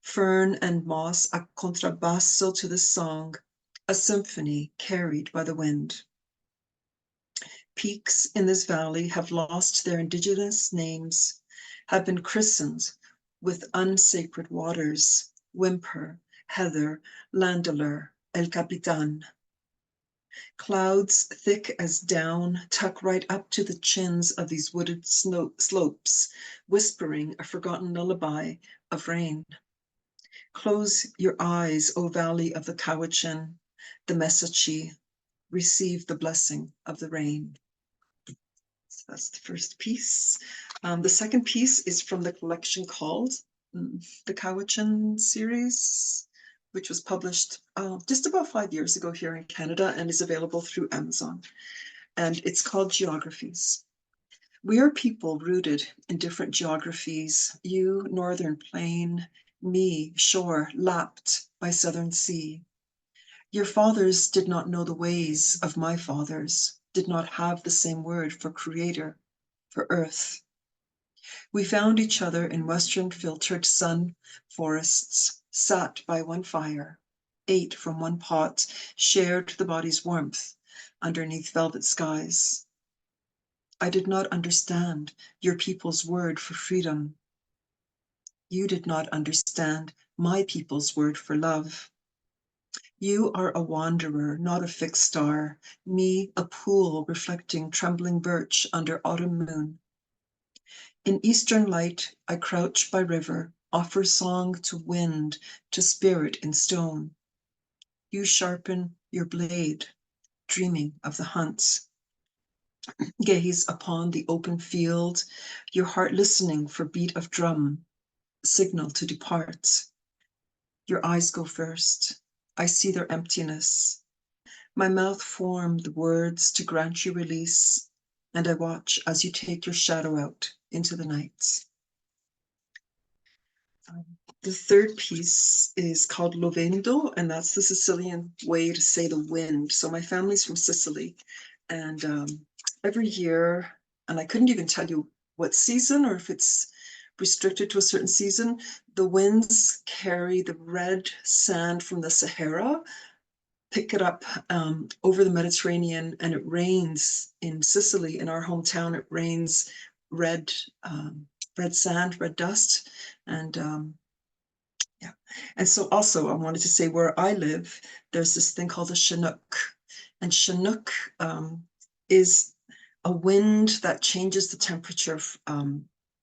F: Fern and moss a contrabasso to the song, a symphony carried by the wind. Peaks in this valley have lost their indigenous names, have been christened with unsacred waters, Whimper, Heather, Landeler, El Capitan. Clouds thick as down tuck right up to the chins of these wooded slopes, whispering a forgotten lullaby of rain. Close your eyes, O valley of the Cowichan, the Mesachi, receive the blessing of the rain. So that's the first piece. The second piece is from the collection called the Cowichan series, which was published just about 5 years ago here in Canada and is available through Amazon. And it's called Geographies. We are people rooted in different geographies. You, northern plain, me, shore, lapped by southern sea. Your fathers did not know the ways of my fathers, did not have the same word for creator, for earth. We found each other in western filtered sun forests, sat by one fire, ate from one pot, shared the body's warmth underneath velvet skies. I did not understand your people's word for freedom. You did not understand my people's word for love. You are a wanderer, not a fixed star. Me, a pool reflecting trembling birch under autumn moon. In eastern light, I crouch by river, offer song to wind, to spirit in stone. You sharpen your blade, dreaming of the hunt. Gaze upon the open field, your heart listening for beat of drum, signal to depart. Your eyes go first. I see their emptiness. My mouth formed the words to grant you release, and I watch as you take your shadow out into the night. The third piece is called Lovendo, and that's the Sicilian way to say the wind. So my family's from Sicily, and every year, and I couldn't even tell you what season or if it's restricted to a certain season, the winds carry the red sand from the Sahara, pick it up over the Mediterranean, and it rains in Sicily, in our hometown. It rains red sand, red dust, and yeah. And so also I wanted to say where I live, there's this thing called a Chinook, and Chinook is a wind that changes the temperature.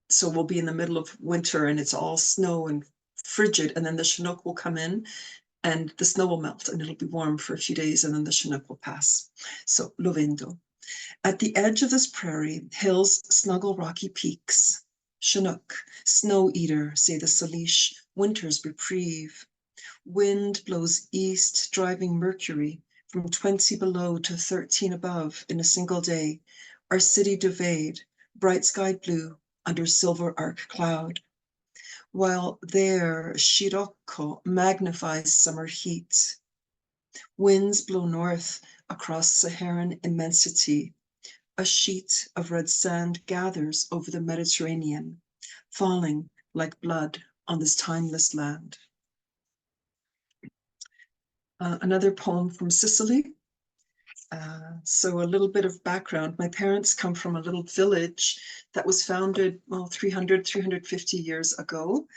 F: So we'll be in the middle of winter and it's all snow and frigid, and then the Chinook will come in and the snow will melt and it'll be warm for a few days, and then the Chinook will pass. So Lovendo. At the edge of this prairie, hills snuggle rocky peaks. Chinook, snow eater, say the Salish, winter's reprieve. Wind blows east, driving mercury from 20 below to 13 above in a single day. Our city duveyed, bright sky blue under silver arc cloud. While there, Shiroko magnifies summer heat. Winds blow north across Saharan immensity. A sheet of red sand gathers over the Mediterranean, falling like blood on this timeless land. Another poem from Sicily. So a little bit of background. My parents come from a little village that was founded, well, 350 years ago.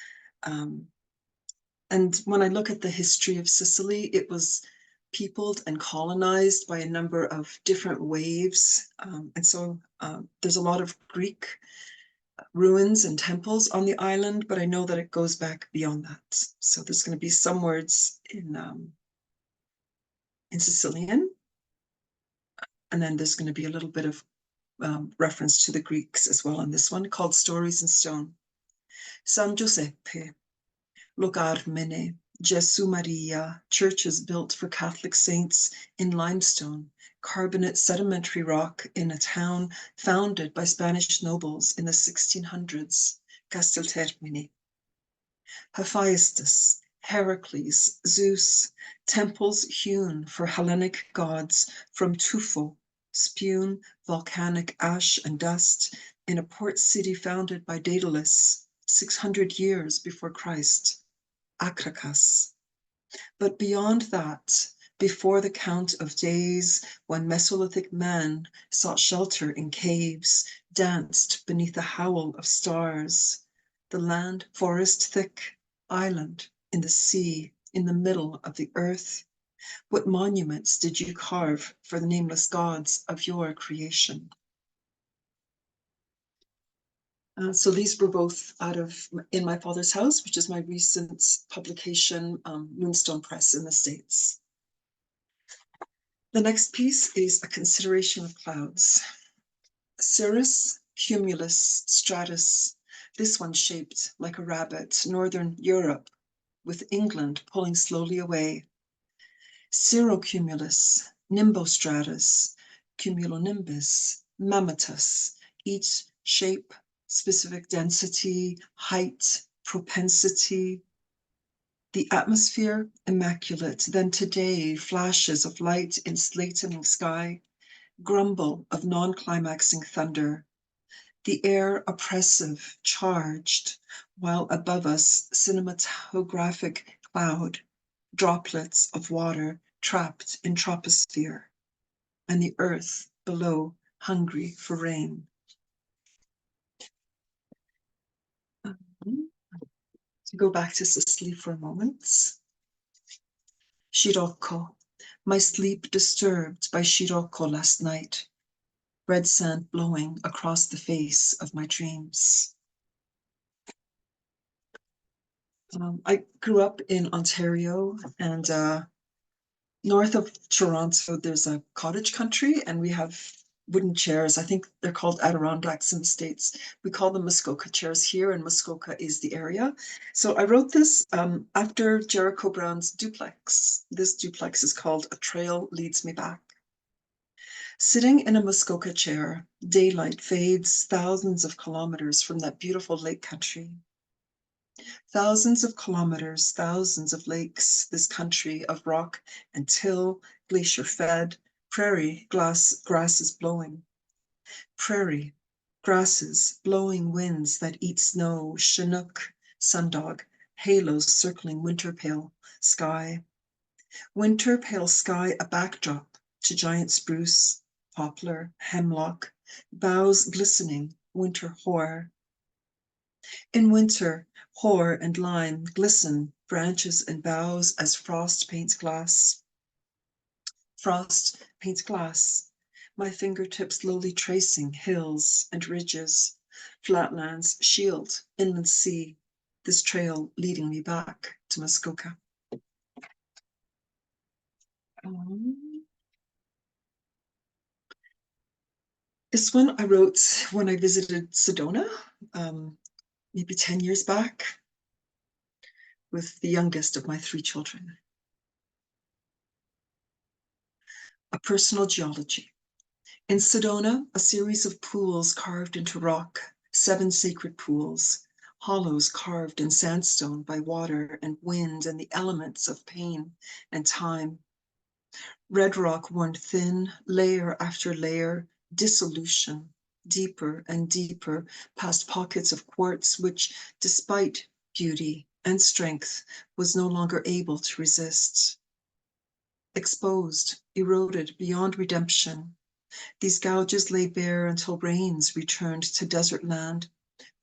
F: And when I look at the history of Sicily, it was peopled and colonized by a number of different waves. And so there's a lot of Greek ruins and temples on the island, but I know that it goes back beyond that. So there's going to be some words in Sicilian, and then there's going to be a little bit of reference to the Greeks as well on this one, called Stories in Stone. San Giuseppe, Locarmene, Gesù Maria, churches built for Catholic saints in limestone, carbonate sedimentary rock in a town founded by Spanish nobles in the 1600s, Casteltermini. Hephaestus, Heracles, Zeus, temples hewn for Hellenic gods from tuffo, spume, volcanic ash and dust in a port city founded by Daedalus 600 years before Christ, Akrakas. But beyond that, before the count of days when Mesolithic man sought shelter in caves, danced beneath the howl of stars, the land forest thick, island in the sea, in the middle of the earth, what monuments did you carve for the nameless gods of your creation? So these were both out of In My Father's House, which is my recent publication, Moonstone Press in the States. The next piece is A Consideration of Clouds. Cirrus, cumulus, stratus, this one shaped like a rabbit, Northern Europe, with England pulling slowly away. Cirrocumulus, nimbostratus, cumulonimbus, mammatus, each shape, specific density, height, propensity. The atmosphere, immaculate. Then today, flashes of light in slateling sky, grumble of non-climaxing thunder. The air oppressive, charged, while above us, cinematographic cloud, droplets of water trapped in troposphere, and the earth below hungry for rain. To go back to Sicily for a moment. Scirocco, my sleep disturbed by Scirocco last night, red sand blowing across the face of my dreams. I grew up in Ontario, and north of Toronto, there's a cottage country, and we have wooden chairs. I think they're called Adirondacks in the States. We call them Muskoka chairs here, and Muskoka is the area. So I wrote this after Jericho Brown's duplex. This duplex is called A Trail Leads Me Back. Sitting in a Muskoka chair, daylight fades thousands of kilometers from that beautiful lake country. Thousands of kilometers, thousands of lakes, this country of rock and till, glacier fed, prairie grasses blowing. Prairie grasses, blowing winds that eat snow, Chinook, sundog, halos circling winter pale sky. Winter pale sky, a backdrop to giant spruce, poplar, hemlock, boughs glistening, winter hoar. In winter, hoar and lime glisten, branches and boughs as frost paints glass. Frost paints glass, my fingertips slowly tracing hills and ridges, flatlands, shield, inland sea, this trail leading me back to Muskoka. This one I wrote when I visited Sedona, maybe 10 years back, with the youngest of my 3 children. A personal geology. In Sedona, a series of pools carved into rock, 7 sacred pools, hollows carved in sandstone by water and wind and the elements of pain and time. Red rock worn thin, layer after layer, dissolution, deeper and deeper, past pockets of quartz which, despite beauty, and strength was no longer able to resist. Exposed, eroded beyond redemption, these gouges lay bare until rains returned to desert land,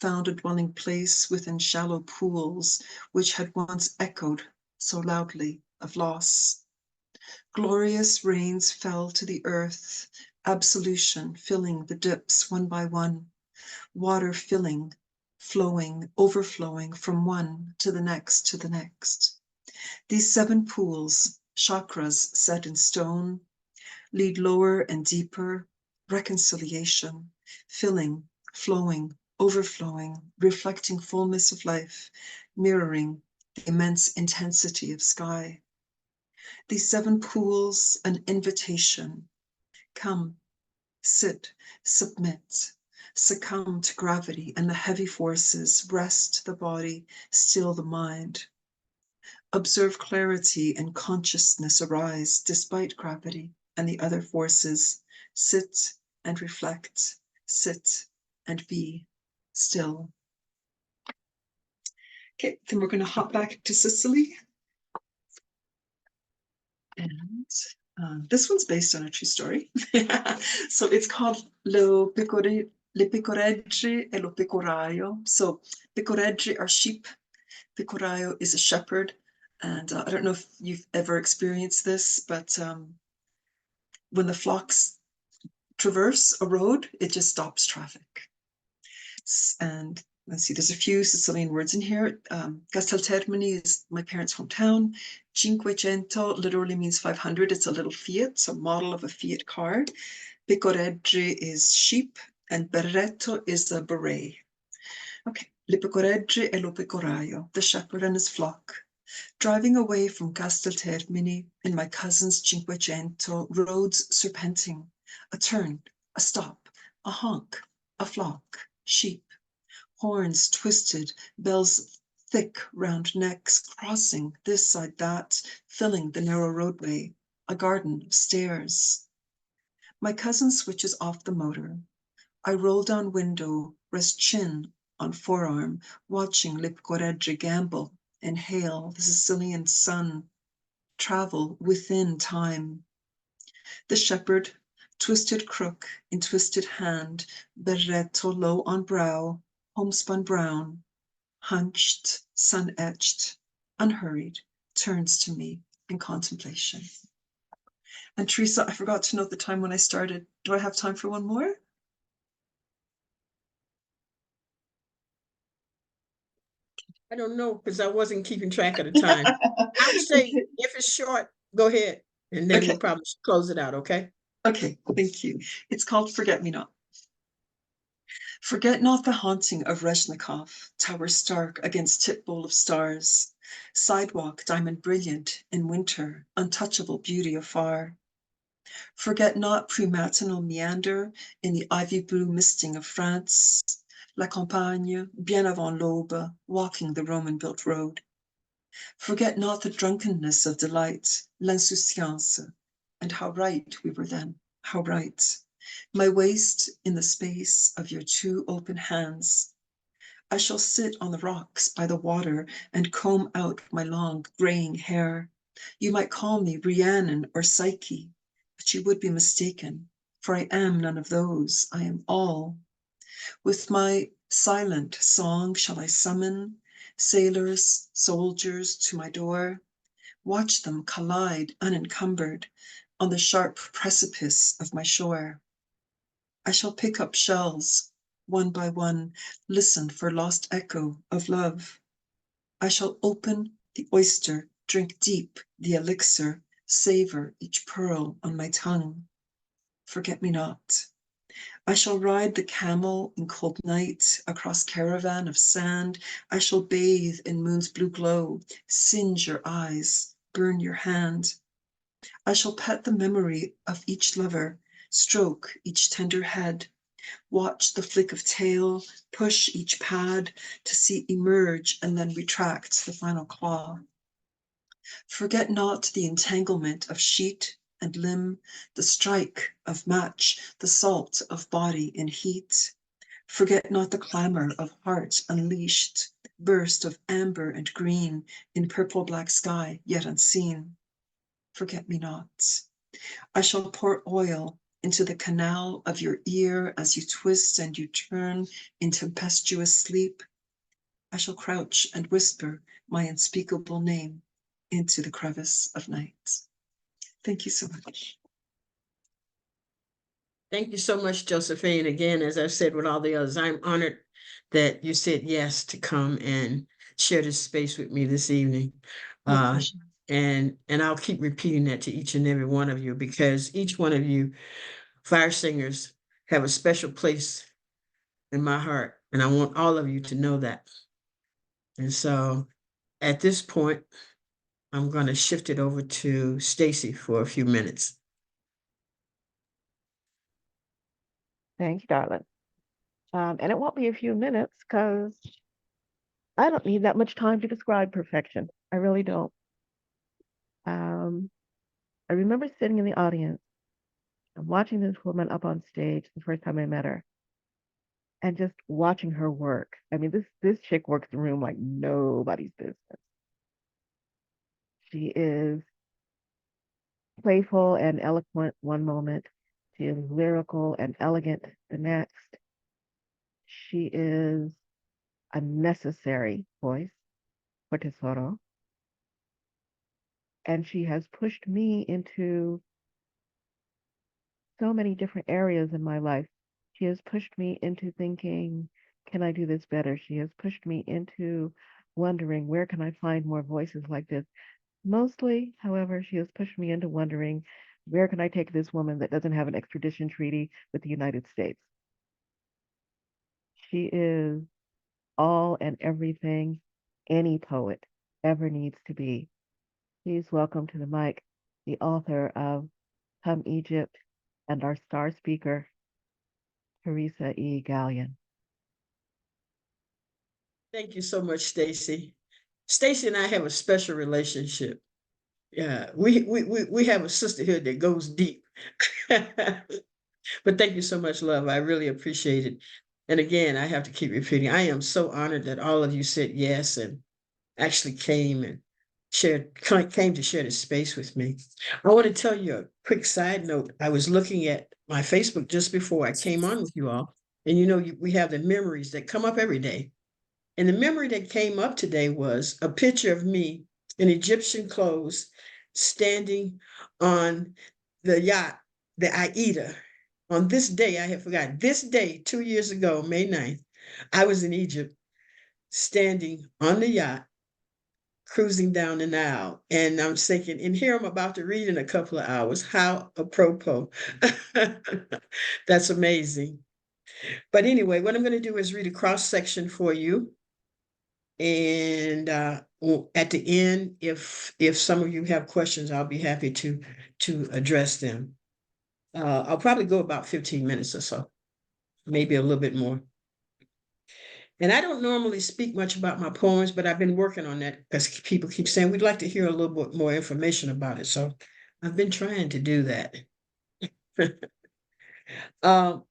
F: found a dwelling place within shallow pools which had once echoed so loudly of loss. Glorious rains fell to the earth, absolution filling the dips one by one, water filling, flowing, overflowing from one to the next to the next. These 7 pools, chakras set in stone, lead lower and deeper, reconciliation, filling, flowing, overflowing, reflecting fullness of life, mirroring the immense intensity of sky. These 7 pools, an invitation. Come, sit, submit, succumb to gravity and the heavy forces, rest the body, still the mind. Observe clarity and consciousness arise despite gravity and the other forces. Sit and reflect, sit and be still. Okay, then we're going to hop back to Sicily. And this one's based on a true story. So it's called Le Pecoreggi e lo Pecoraio. So pecoreggi are sheep, pecoraio is a shepherd. And I don't know if you've ever experienced this, but when the flocks traverse a road, it just stops traffic. And let's see, there's a few Sicilian words in here. Casteltermini is my parents' hometown. Cinquecento literally means 500. It's a little Fiat, it's a model of a Fiat car. Pecoreggi is sheep, and berretto is a beret. Okay, le pecoreggi e lo pecoraio, the shepherd and his flock. Driving away from Casteltermini in my cousin's Cinquecento, roads serpenting, a turn, a stop, a honk, a flock, sheep, horns twisted, bells thick round necks, crossing this side that, filling the narrow roadway, a garden of stairs. My cousin switches off the motor. I roll down window, rest chin on forearm, watching Le Pecoreggi gamble, inhale the Sicilian sun, travel within time. The shepherd, twisted crook in twisted hand, berretto low on brow, homespun brown, hunched, sun-etched, unhurried, turns to me in contemplation. And Teresa, I forgot to note the time when I started. Do I have time for one more?
A: I don't know, because I wasn't keeping track of the time. I would say
F: Okay.
A: if it's short, go ahead, and then
F: Okay.
A: we'll probably close it out, okay?
F: Okay, thank you. It's called Forget Me Not. Forget not the haunting of Rezhnikov, tower stark against tip bowl of stars, sidewalk diamond brilliant in winter, untouchable beauty afar. Forget not prematinal meander in the ivy blue misting of France, La Campagne, bien avant l'aube, walking the Roman-built road. Forget not the drunkenness of delight, l'insouciance, and how right we were then, how right. My waist in the space of your 2 open hands. I shall sit on the rocks by the water and comb out my long graying hair. You might call me Rhiannon or Psyche, but you would be mistaken, for I am none of those. I am all. With my silent song shall I summon sailors, soldiers to my door, watch them collide unencumbered on the sharp precipice of my shore. I shall pick up shells, one by one, listen for lost echo of love. I shall open the oyster, drink deep the elixir, savor each pearl on my tongue. Forget me not. I shall ride the camel in cold night across caravan of sand. I shall bathe in moon's blue glow, singe your eyes, burn your hand. I shall pet the memory of each lover, stroke each tender head, watch the flick of tail, push each pad to see emerge and then retract the final claw. Forget not the entanglement of sheet and limb, the strike of match, the salt of body in heat. Forget not the clamor of heart unleashed, burst of amber and green in purple-black sky yet unseen. Forget-me-nots. I shall pour oil into the canal of your ear as you twist and you turn in tempestuous sleep. I shall crouch and whisper my unspeakable name into the crevice of night. Thank you so much.
A: Thank you so much, Josephine. Again, as I've said with all the others, I'm honored that you said yes to come and share this space with me this evening.
F: My
A: And I'll keep repeating that to each and every one of you, because each one of you fire singers have a special place in my heart, and I want all of you to know that. And so at this point, I'm going to shift it over to Stacy for a few minutes.
C: Thank you, darling. And it won't be a few minutes because I don't need that much time to describe perfection. I really don't. I remember sitting in the audience and watching this woman up on stage the first time I met her and just watching her work. I mean, this chick works the room like nobody's business. She is playful and eloquent one moment. She is lyrical and elegant the next. She is a necessary voice for Tesoro. And she has pushed me into so many different areas in my life. She has pushed me into thinking, can I do this better? She has pushed me into wondering, where can I find more voices like this? Mostly, however, she has pushed me into wondering, where can I take this woman that doesn't have an extradition treaty with the United States? She is all and everything any poet ever needs to be. Please welcome to the mic the author of Come Egypt and our star speaker, Teresa E. Gallion.
A: Thank you so much, Stacy. Stacy and I have a special relationship. Yeah, we have a sisterhood that goes deep. But thank you so much, love. I really appreciate it. And again, I have to keep repeating, I am so honored that all of you said yes and actually came and came to share this space with me. I want to tell you a quick side note. I was looking at my Facebook just before I came on with you all, and we have the memories that come up every day. And the memory that came up today was a picture of me in Egyptian clothes standing on the yacht, the Aida. On this day, I have forgotten, this day, 2 years ago, May 9th, I was in Egypt standing on the yacht, cruising down the Nile. And I'm thinking, and here I'm about to read in a couple of hours. How apropos. That's amazing. But anyway, what I'm going to do is read a cross section for you. And at the end, if some of you have questions, I'll be happy to address them. I'll probably go about 15 minutes or so, maybe a little bit more. And I don't normally speak much about my poems, but I've been working on that because people keep saying we'd like to hear a little bit more information about it. So I've been trying to do that. I'm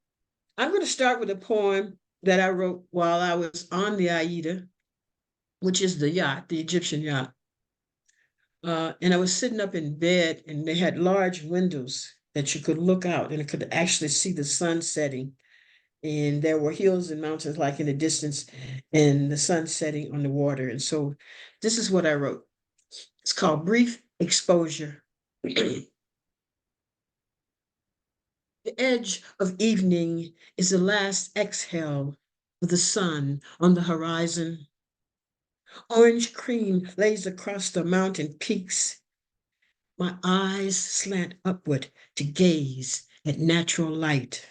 A: going to start with a poem that I wrote while I was on the Aida, which is the yacht, the Egyptian yacht. And I was sitting up in bed, and they had large windows that you could look out, and it could actually see the sun setting. And there were hills and mountains like in the distance, and the sun setting on the water. And so this is what I wrote. It's called Brief Exposure. The edge of evening is the last exhale of the sun on the horizon. Orange cream lays across the mountain peaks. My eyes slant upward to gaze at natural light.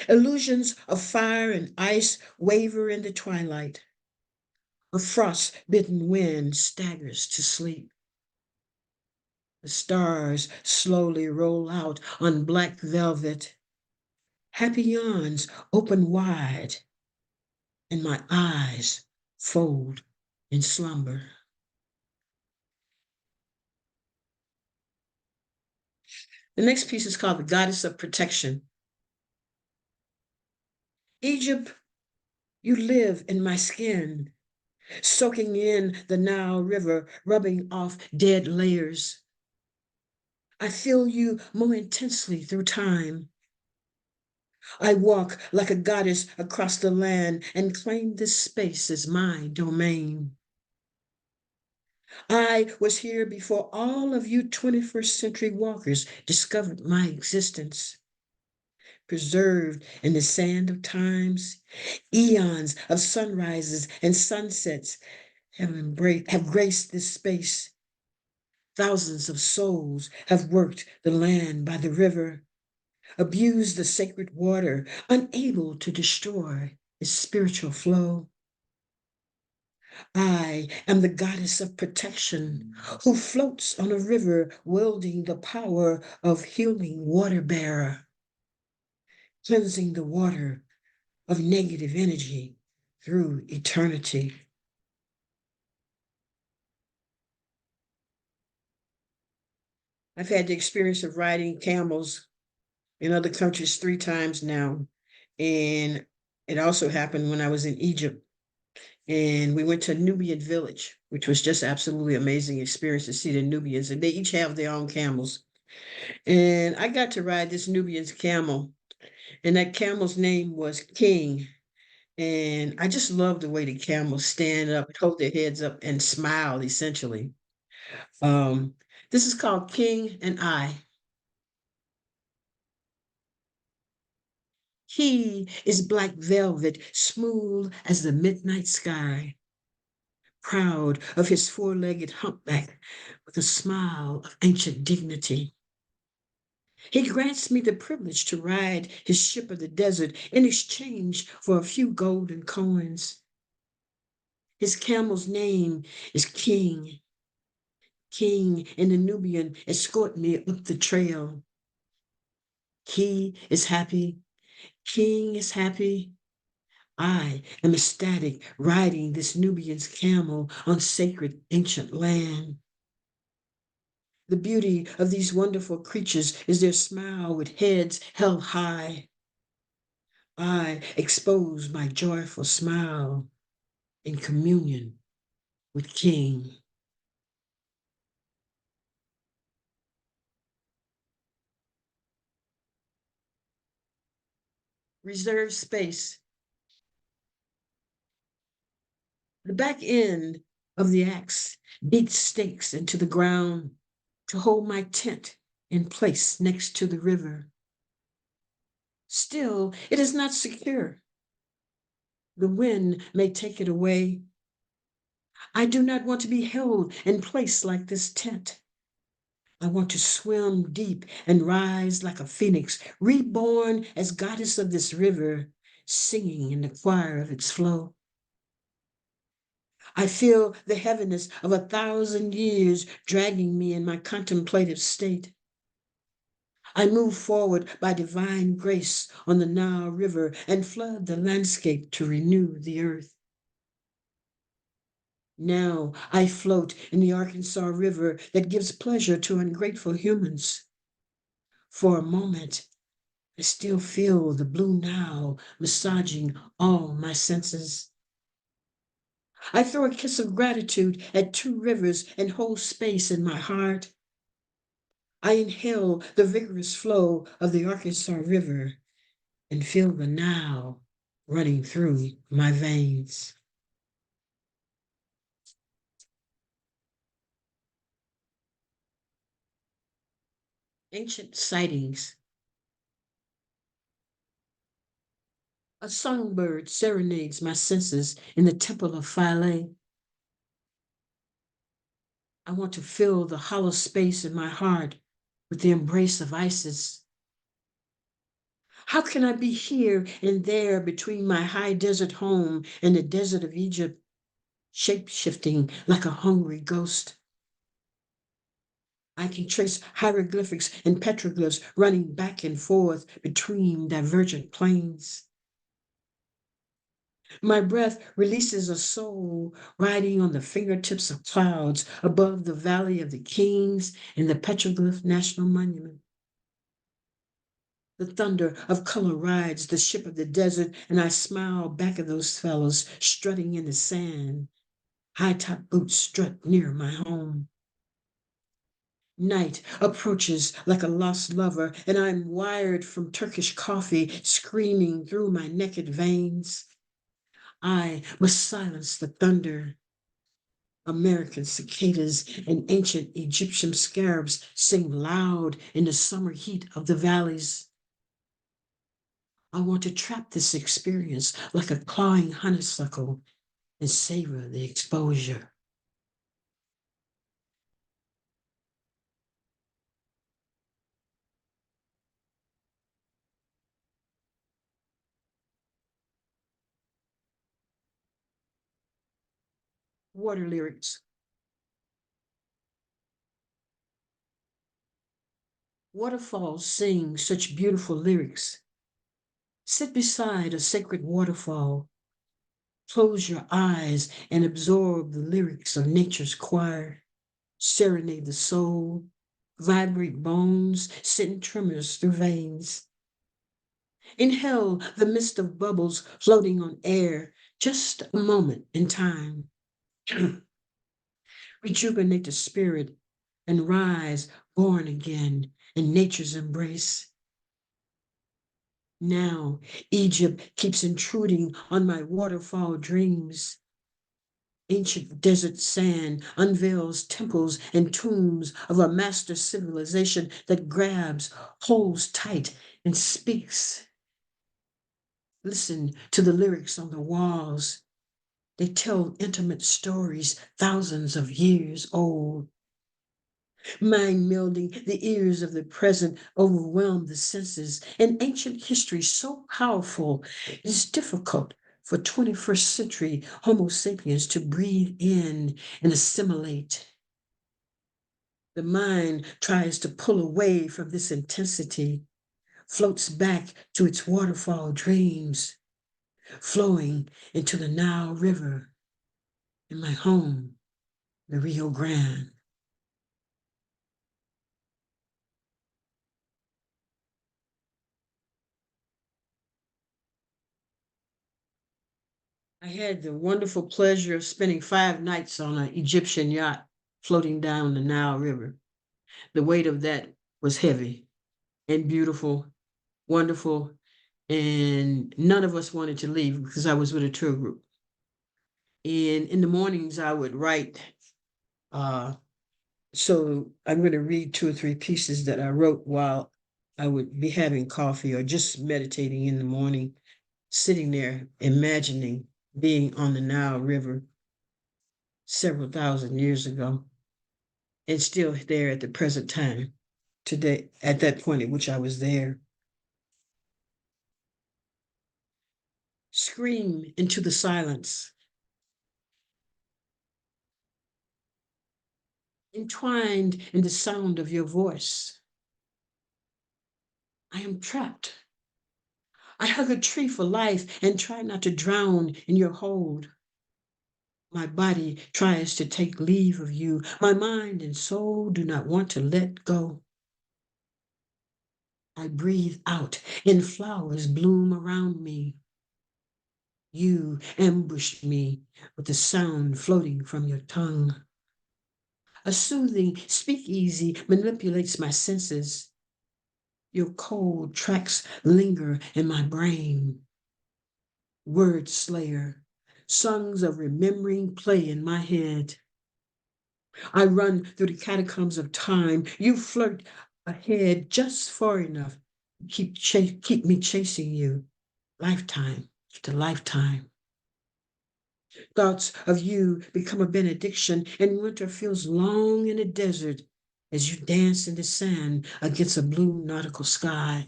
A: Illusions of fire and ice waver in the twilight. A frost-bitten wind staggers to sleep. The stars slowly roll out on black velvet. Happy yawns open wide, and my eyes fold in slumber. The next piece is called The Goddess of Protection. Egypt, you live in my skin. soaking in the Nile River, rubbing off dead layers. I feel you more intensely through time. I walk like a goddess across the land and claim this space as my domain. I was here before all of you 21st century walkers discovered my existence. Preserved in the sand of times, eons of sunrises and sunsets have graced this space. Thousands of souls have worked the land by the river, abused the sacred water, unable to destroy its spiritual flow. I am the goddess of protection who floats on a river wielding the power of healing water bearer, cleansing the water of negative energy through eternity. I've had the experience of riding camels in other countries 3 times now. And it also happened when I was in Egypt. And we went to a Nubian village, which was just absolutely amazing experience to see the Nubians. And they each have their own camels. And I got to ride this Nubian's camel. And that camel's name was King. And I just love the way the camels stand up, hold their heads up, and smile, essentially. Um, this is called King and I. He is black velvet, smooth as the midnight sky, proud of his four-legged humpback with a smile of ancient dignity. He grants me the privilege to ride his ship of the desert in exchange for a few golden coins. His camel's name is King. King and the Nubian escort me up the trail. He is happy. King is happy. I am ecstatic riding this Nubian's camel on sacred ancient land. The beauty of these wonderful creatures is their smile with heads held high. I expose my joyful smile in communion with King. Reserve space. The back end of the axe beats stakes into the ground to hold my tent in place next to the river. Still, it is not secure. The wind may take it away. I do not want to be held in place like this tent. I want to swim deep and rise like a phoenix, reborn as goddess of this river, singing in the choir of its flow. I feel the heaviness of 1,000 years dragging me in my contemplative state. I move forward by divine grace on the Nile River and flood the landscape to renew the earth. Now I float in the Arkansas River that gives pleasure to ungrateful humans. For a moment, I still feel the blue Nile massaging all my senses. I throw a kiss of gratitude at 2 rivers and hold space in my heart. I inhale the vigorous flow of the Arkansas River and feel the Nile running through my veins. Ancient sightings. A songbird serenades my senses in the temple of Philae. I want to fill the hollow space in my heart with the embrace of Isis. How can I be here and there between my high desert home and the desert of Egypt, shape-shifting like a hungry ghost? I can trace hieroglyphics and petroglyphs running back and forth between divergent planes. My breath releases a soul riding on the fingertips of clouds above the Valley of the Kings and the Petroglyph National Monument. The thunder of color rides the ship of the desert, and I smile back at those fellows strutting in the sand High-top boots strut near my home. Night approaches like a lost lover, and I'm wired from Turkish coffee screaming through my naked veins. I must silence the thunder. American cicadas and ancient Egyptian scarabs sing loud in the summer heat of the valleys. I want to trap this experience like a clawing honeysuckle and savor the exposure. Water lyrics. Waterfalls sing such beautiful lyrics. Sit beside a sacred waterfall. Close your eyes and absorb the lyrics of nature's choir. Serenade the soul, vibrate bones, send tremors through veins. Inhale the mist of bubbles floating on air, just a moment in time. Rejuvenate the spirit and rise born again in nature's embrace. Now, Egypt keeps intruding on my waterfall dreams. Ancient desert sand unveils temples and tombs of a master civilization that grabs, holds tight, and speaks. Listen to the lyrics on the walls. They tell intimate stories thousands of years old. Mind melding the ears of the present overwhelm the senses. In ancient history so powerful, it is difficult for 21st century Homo sapiens to breathe in and assimilate. The mind tries to pull away from this intensity, floats back to its waterfall dreams, flowing into the Nile River in my home, the Rio Grande. I had the wonderful pleasure of spending 5 nights on an Egyptian yacht floating down the Nile River. The weight of that was heavy and beautiful, wonderful, and none of us wanted to leave because I was with a tour group. And in the mornings, I would write. Uh, so I'm going to read 2 or 3 pieces that I wrote while I would be having coffee or just meditating in the morning, sitting there imagining being on the Nile River several thousand years ago and still there at the present time, today, at that point at which I was there. Scream into the silence. Entwined in the sound of your voice. I am trapped. I hug a tree for life and try not to drown in your hold. My body tries to take leave of you. My mind and soul do not want to let go. I breathe out and flowers bloom around me. You ambushed me with the sound floating from your tongue. A soothing speakeasy manipulates my senses. Your cold tracks linger in my brain. Word slayer, songs of remembering play in my head. I run through the catacombs of time. You flirt ahead just far enough. Keep me chasing you, lifetime after lifetime. Thoughts of you become a benediction, and winter feels long in the desert as you dance in the sand against a blue nautical sky.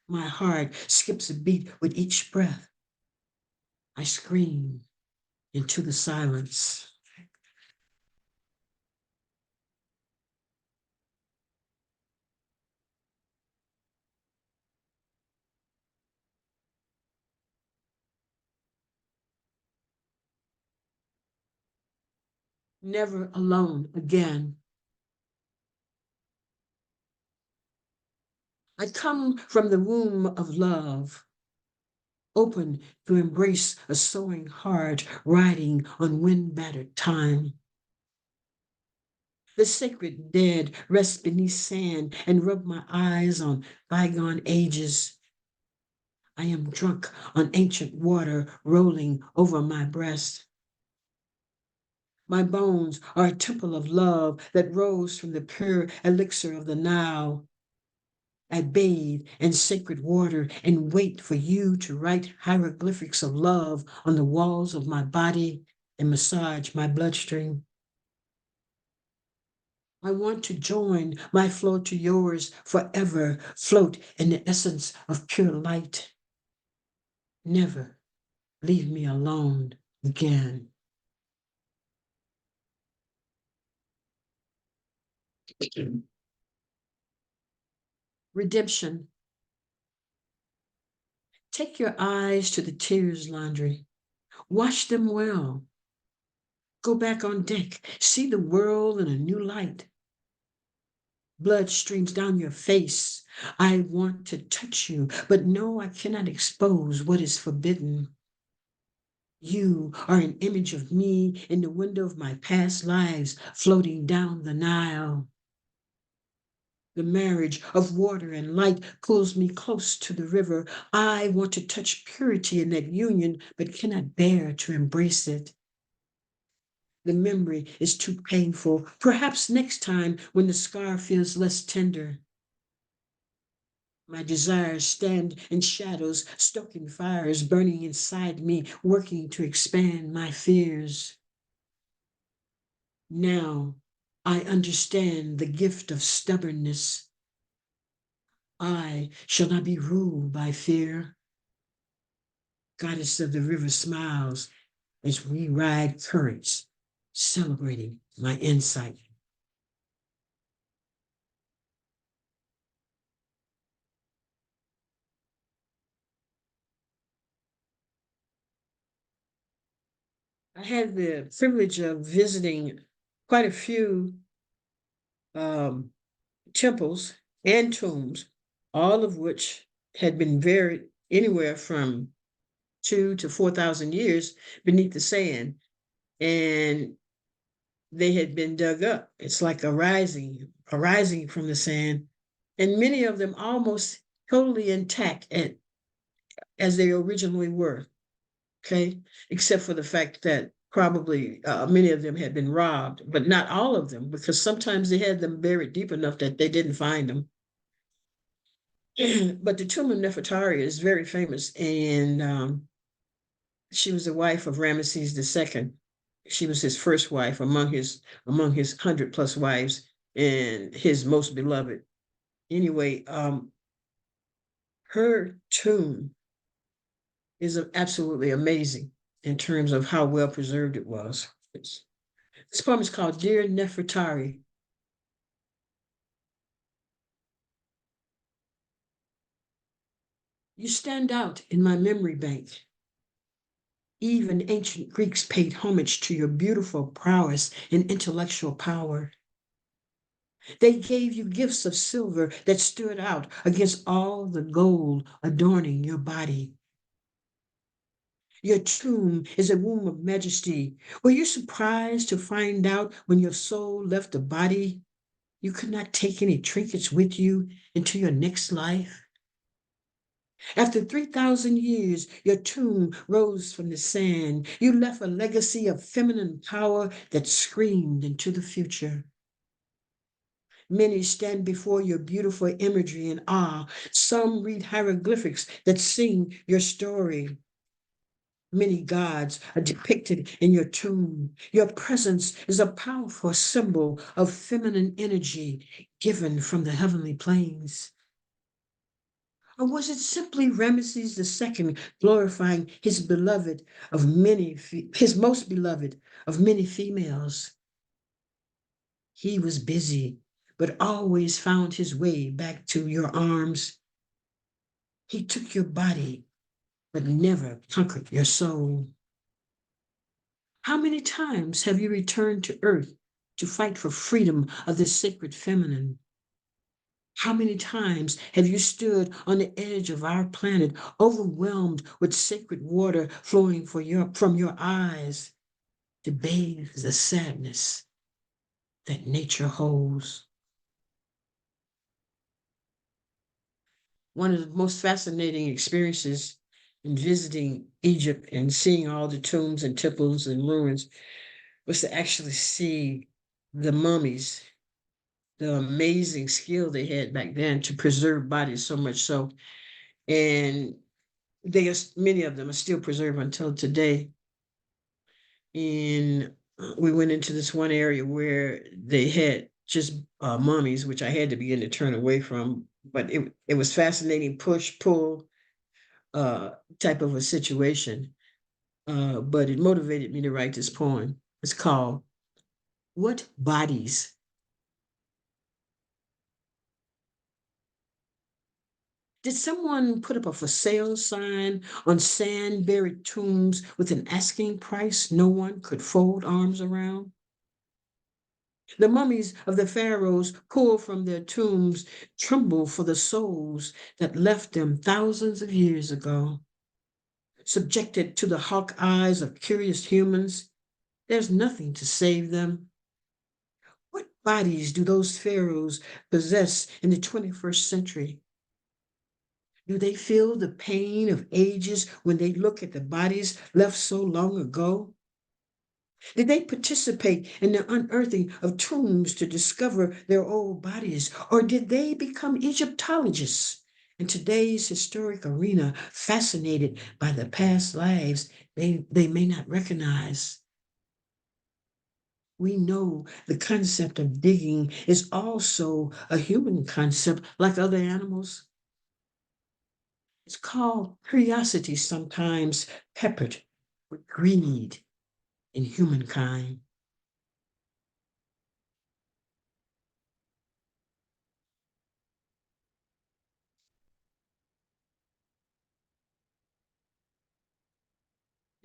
A: My heart skips a beat with each breath. I scream into the silence. Never alone again. I come from the womb of love. open to embrace a soaring heart riding on wind-battered time. The sacred dead rest beneath sand and rub my eyes on bygone ages. I am drunk on ancient water rolling over my breast. My bones are a temple of love that rose from the pure elixir of the Nile. I bathe in sacred water and wait for you to write hieroglyphics of love on the walls of my body and massage my bloodstream. I want to join my flow to yours forever, float in the essence of pure light. Never leave me alone again. Redemption. Take your eyes to the tears laundry. Wash them well. Go back on deck. See the world in a new light. Blood streams down your face. I want to touch you, but no, I cannot expose what is forbidden. You are an image of me in the window of my past lives floating down the Nile. The marriage of water and light pulls me close to the river. I want to touch purity in that union, but cannot bear to embrace it. The memory is too painful. Perhaps next time when the scar feels less tender. My desires stand in shadows, stoking fires burning inside me, working to expand my fears. Now I understand the gift of stubbornness. I shall not be ruled by fear. Goddess of the river smiles as we ride currents, celebrating my insight. I had the privilege of visiting quite a few um, temples and tombs, all of which had been buried anywhere from 2 to 4,000 years beneath the sand. And they had been dug up. It's like a rising from the sand. And many of them almost totally intact as they originally were, okay? Except for the fact that probably many of them had been robbed, but not all of them, because sometimes they had them buried deep enough that they didn't find them. But the tomb of Nefertari is very famous, and she was the wife of Ramesses II. She was his first wife among his 100 plus wives and his most beloved. Anyway, her tomb is absolutely amazing in terms of how well preserved it was. This poem is called Dear Nefertari. You stand out in my memory bank. Even ancient Greeks paid homage to your beautiful prowess and intellectual power. They gave you gifts of silver that stood out against all the gold adorning your body. Your tomb is a womb of majesty. Were you surprised to find out when your soul left the body, you could not take any trinkets with you into your next life? After 3,000 years, your tomb rose from the sand. You left a legacy of feminine power that screamed into the future. Many stand before your beautiful imagery in awe. Some read hieroglyphics that sing your story. Many gods are depicted in your tomb. Your presence is a powerful symbol of feminine energy given from the heavenly planes. Or was it simply Ramesses II glorifying his beloved of many, his most beloved of many females? He was busy, but always found his way back to your arms. He took your body, but never conquered your soul. How many times have you returned to earth to fight for freedom of the sacred feminine? How many times have you stood on the edge of our planet, overwhelmed with sacred water flowing from your eyes to bathe the sadness that nature holds? One of the most fascinating experiences in visiting Egypt and seeing all the tombs and temples and ruins was to actually see the mummies, the amazing skill they had back then to preserve bodies so much so. And many of them are still preserved until today. And we went into this one area where they had just mummies, which I had to begin to turn away from. But it was fascinating, push pull type of a situation. But it motivated me to write this poem. It's called "What Bodies." Did someone put up a for sale sign on sand buried tombs with an asking price no one could fold arms around? The mummies of the pharaohs pulled from their tombs tremble for the souls that left them thousands of years ago. Subjected to the hawk eyes of curious humans, there's nothing to save them. What bodies do those pharaohs possess in the 21st century? Do they feel the pain of ages when they look at the bodies left so long ago? Did they participate in the unearthing of tombs to discover their old bodies? Or did they become Egyptologists in today's historic arena, fascinated by the past lives they may not recognize? We know the concept of digging is also a human concept like other animals. It's called curiosity, sometimes peppered with greed in humankind.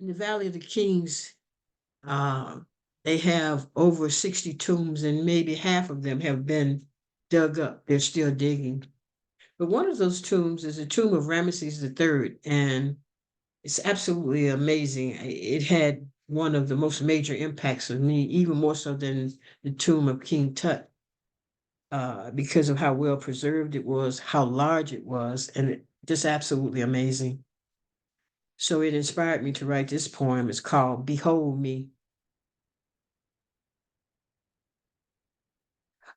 A: In the Valley of the Kings, uh, they have over 60 tombs, and maybe half of them have been dug up. They're still digging. But one of those tombs is the tomb of Ramesses III, and it's absolutely amazing. It had one of the most major impacts on me, even more so than the tomb of King Tut, because of how well preserved it was, how large it was, and just absolutely amazing. So it inspired me to write this poem. It's called Behold Me.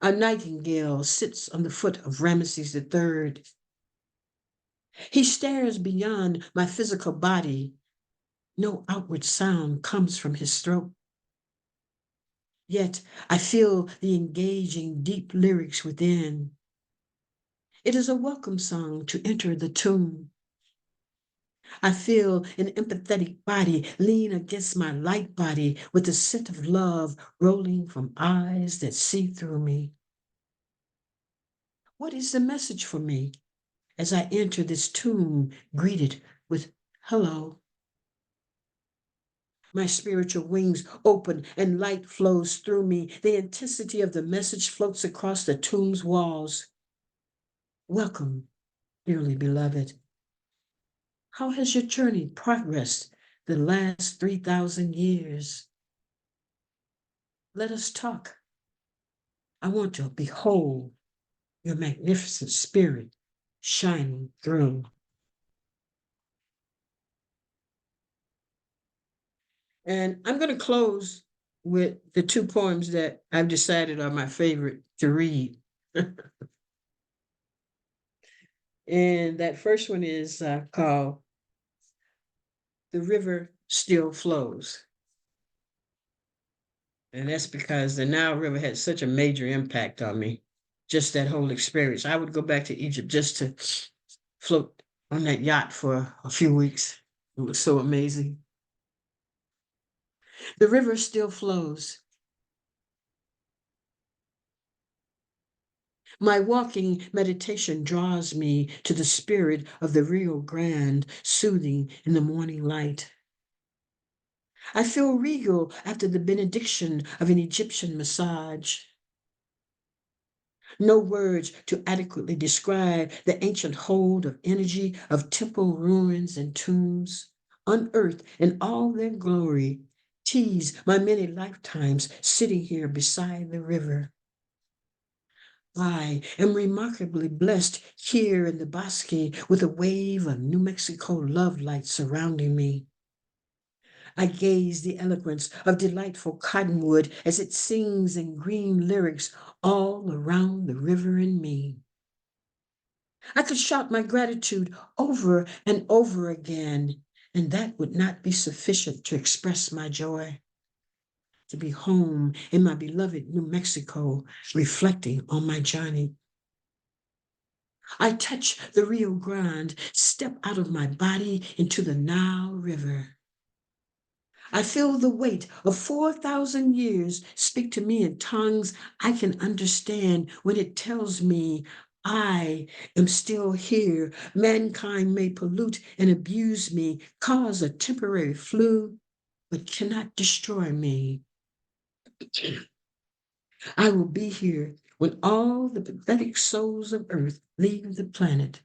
A: A nightingale sits on the foot of Ramesses III. He stares beyond my physical body. No outward sound comes from his throat. Yet I feel the engaging deep lyrics within. It is a welcome song to enter the tomb. I feel an empathetic body lean against my light body with the scent of love rolling from eyes that see through me. What is the message for me as I enter this tomb greeted with hello? My spiritual wings open and light flows through me. The intensity of the message floats across the tomb's walls. Welcome, dearly beloved. How has your journey progressed the last 3,000 years? Let us talk. I want to behold your magnificent spirit shining through. And I'm going to close with the two poems that I've decided are my favorite to read. And that first one is called The River Still Flows. And that's because the Nile River had such a major impact on me, just that whole experience. I would go back to Egypt just to float on that yacht for a few weeks. It was so amazing. The river still flows. My walking meditation draws me to the spirit of the Rio Grande, soothing in the morning light. I feel regal after the benediction of an Egyptian massage. No words to adequately describe the ancient hold of energy of temple ruins and tombs, unearthed in all their glory, tease my many lifetimes sitting here beside the river. I am remarkably blessed here in the bosque with a wave of New Mexico love light surrounding me. I gaze the eloquence of delightful cottonwood as it sings in green lyrics all around the river and me. I could shout my gratitude over and over again, and that would not be sufficient to express my joy. To be home in my beloved New Mexico, reflecting on my journey. I touch the Rio Grande, step out of my body into the Nile River. I feel the weight of 4,000 years speak to me in tongues I can understand when it tells me I am still here. Mankind may pollute and abuse me, cause a temporary flu, but cannot destroy me. I will be here when all the pathetic souls of earth leave the planet.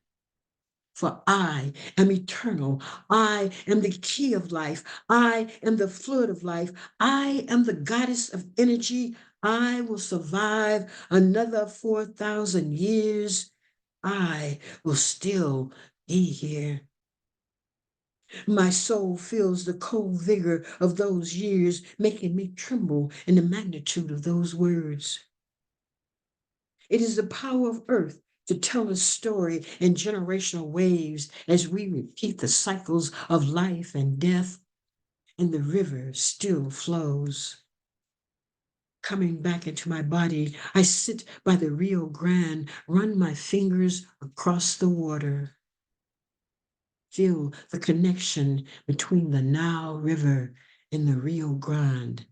A: For I am eternal. I am the key of life. I am the fluid of life. I am the goddess of energy. I will survive another 4,000 years. I will still be here. My soul feels the cold vigor of those years, making me tremble in the magnitude of those words. It is the power of earth to tell a story in generational waves as we repeat the cycles of life and death, and the river still flows. Coming back into my body, I sit by the Rio Grande, run my fingers across the water. Feel the connection between the Nile River and the Rio Grande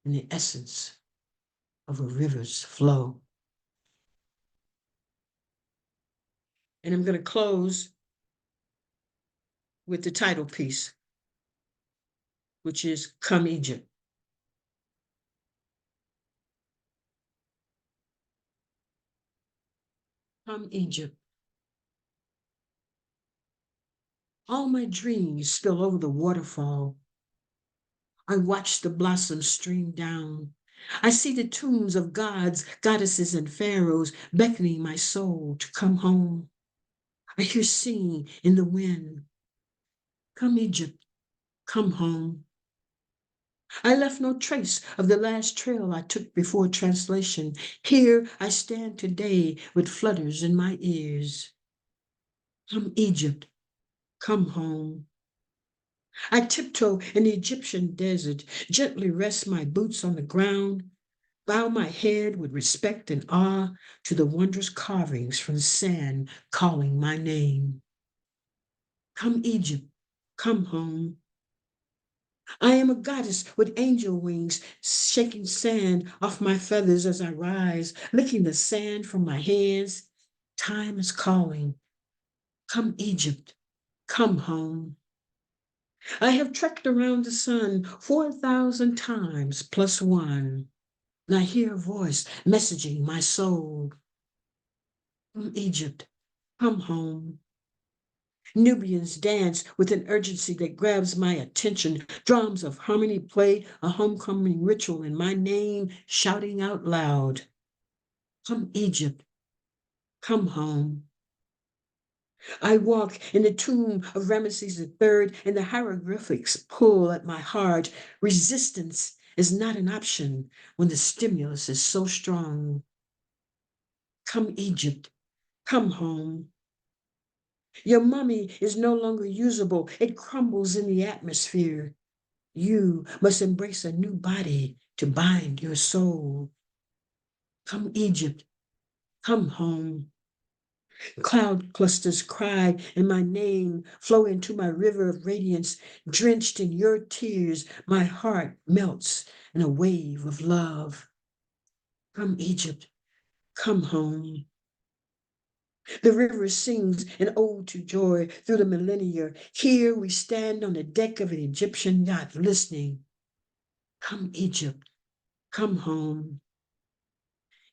A: and the essence of a river's flow. And I'm going to close with the title piece, which is Come Egypt. Come Egypt. All my dreams spill over the waterfall. I watch the blossoms stream down. I see the tombs of gods, goddesses, and pharaohs beckoning my soul to come home. I hear singing in the wind. Come Egypt, come home. I left no trace of the last trail I took before translation. Here I stand today with flutters in my ears. Come Egypt, come home. I tiptoe in the Egyptian desert, gently rest my boots on the ground, bow my head with respect and awe to the wondrous carvings from sand calling my name. Come Egypt, come home. I am a goddess with angel wings, shaking sand off my feathers as I rise, licking the sand from my hands. Time is calling. Come Egypt, come home. I have trekked around the sun 4,000 times plus one, and I hear a voice messaging my soul. Come Egypt, come home. Nubians dance with an urgency that grabs my attention. Drums of harmony play a homecoming ritual in my name, shouting out loud. Come Egypt, come home. I walk in the tomb of Ramesses III, and the hieroglyphics pull at my heart. Resistance is not an option when the stimulus is so strong. Come Egypt, come home. Your mummy is no longer usable. It crumbles in the atmosphere. You must embrace a new body to bind your soul. Come Egypt, come home. Cloud clusters cry and my name flow into my river of radiance. Drenched in your tears, my heart melts in a wave of love. Come Egypt, come home. The river sings an ode to joy through the millennia. Here we stand on the deck of an Egyptian yacht listening. Come Egypt, come home.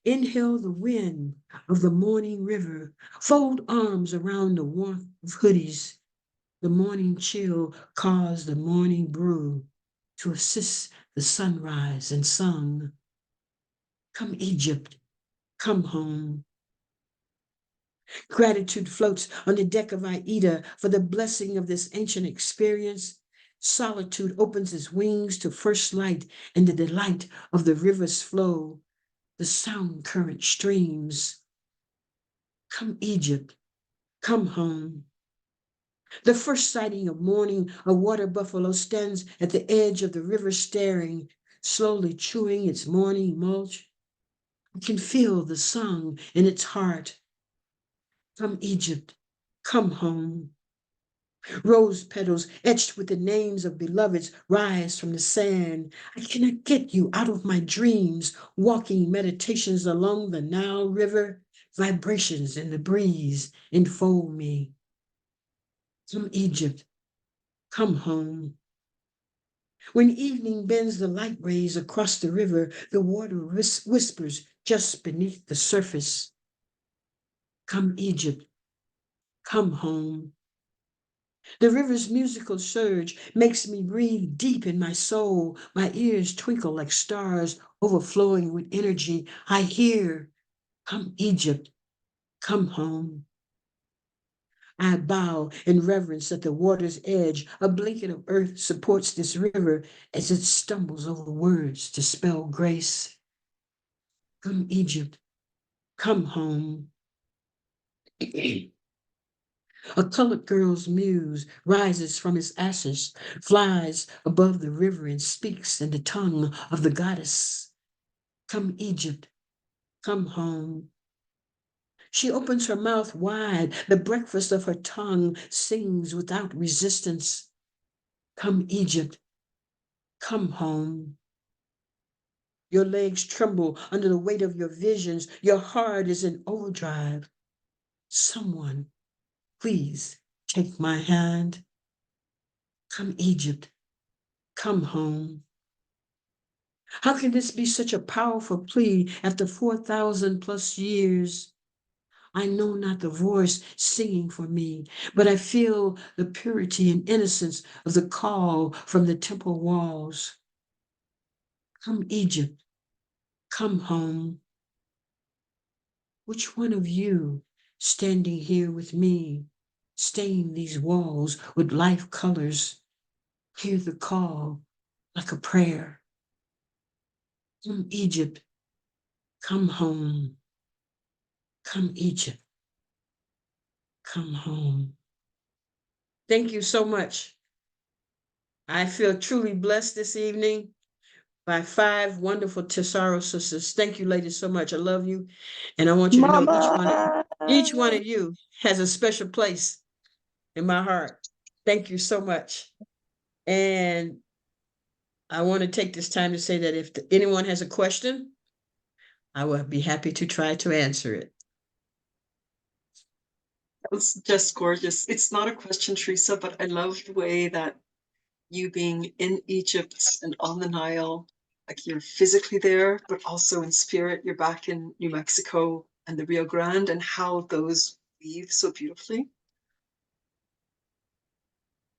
A: Inhale the wind of the morning river. Fold arms around the warmth of hoodies. The morning chill caused the morning brew to assist the sunrise and sun. Come Egypt, come home. Gratitude floats on the deck of Aida for the blessing of this ancient experience. Solitude opens its wings to first light and the delight of the river's flow. The sound current streams. Come Egypt, come home. The first sighting of morning, a water buffalo stands at the edge of the river staring, slowly chewing its morning mulch. I can feel the song in its heart. Come Egypt, come home. Rose petals etched with the names of beloveds rise from the sand. I cannot get you out of my dreams, walking meditations along the Nile River. Vibrations in the breeze enfold me. Come Egypt, come home. When evening bends the light rays across the river, the water whispers just beneath the surface. Come Egypt, come home. The river's musical surge makes me breathe deep in my soul. My ears twinkle like stars overflowing with energy. I hear, come Egypt, come home. I bow in reverence at the water's edge. A blanket of earth supports this river as it stumbles over words to spell grace. Come Egypt, come home. A colored girl's muse rises from its ashes, flies above the river and speaks in the tongue of the goddess. Come Egypt, come home. She opens her mouth wide. The breakfast of her tongue sings without resistance. Come Egypt, come home. Your legs tremble under the weight of your visions. Your heart is in overdrive. Someone, please take my hand. Come Egypt, come home. How can this be such a powerful plea after 4,000 plus years? I know not the voice singing for me, but I feel the purity and innocence of the call from the temple walls. Come Egypt, come home. Which one of you standing here with me, stain these walls with life colors, hear the call like a prayer? Come Egypt, come home. Come Egypt, come home. Thank you so much. I feel truly blessed this evening by 5 wonderful Tesoro sisters. Thank you, ladies, so much. I love you. And I want you to know
C: Mama.
A: each one of you has a special place in my heart. Thank you so much. And I want to take this time to say that if anyone has a question, I will be happy to try to answer it.
F: That was just gorgeous. It's not a question, Teresa, but I love the way that you being in Egypt and on the Nile, like you're physically there, but also in spirit, you're back in New Mexico and the Rio Grande, and how those weave so beautifully.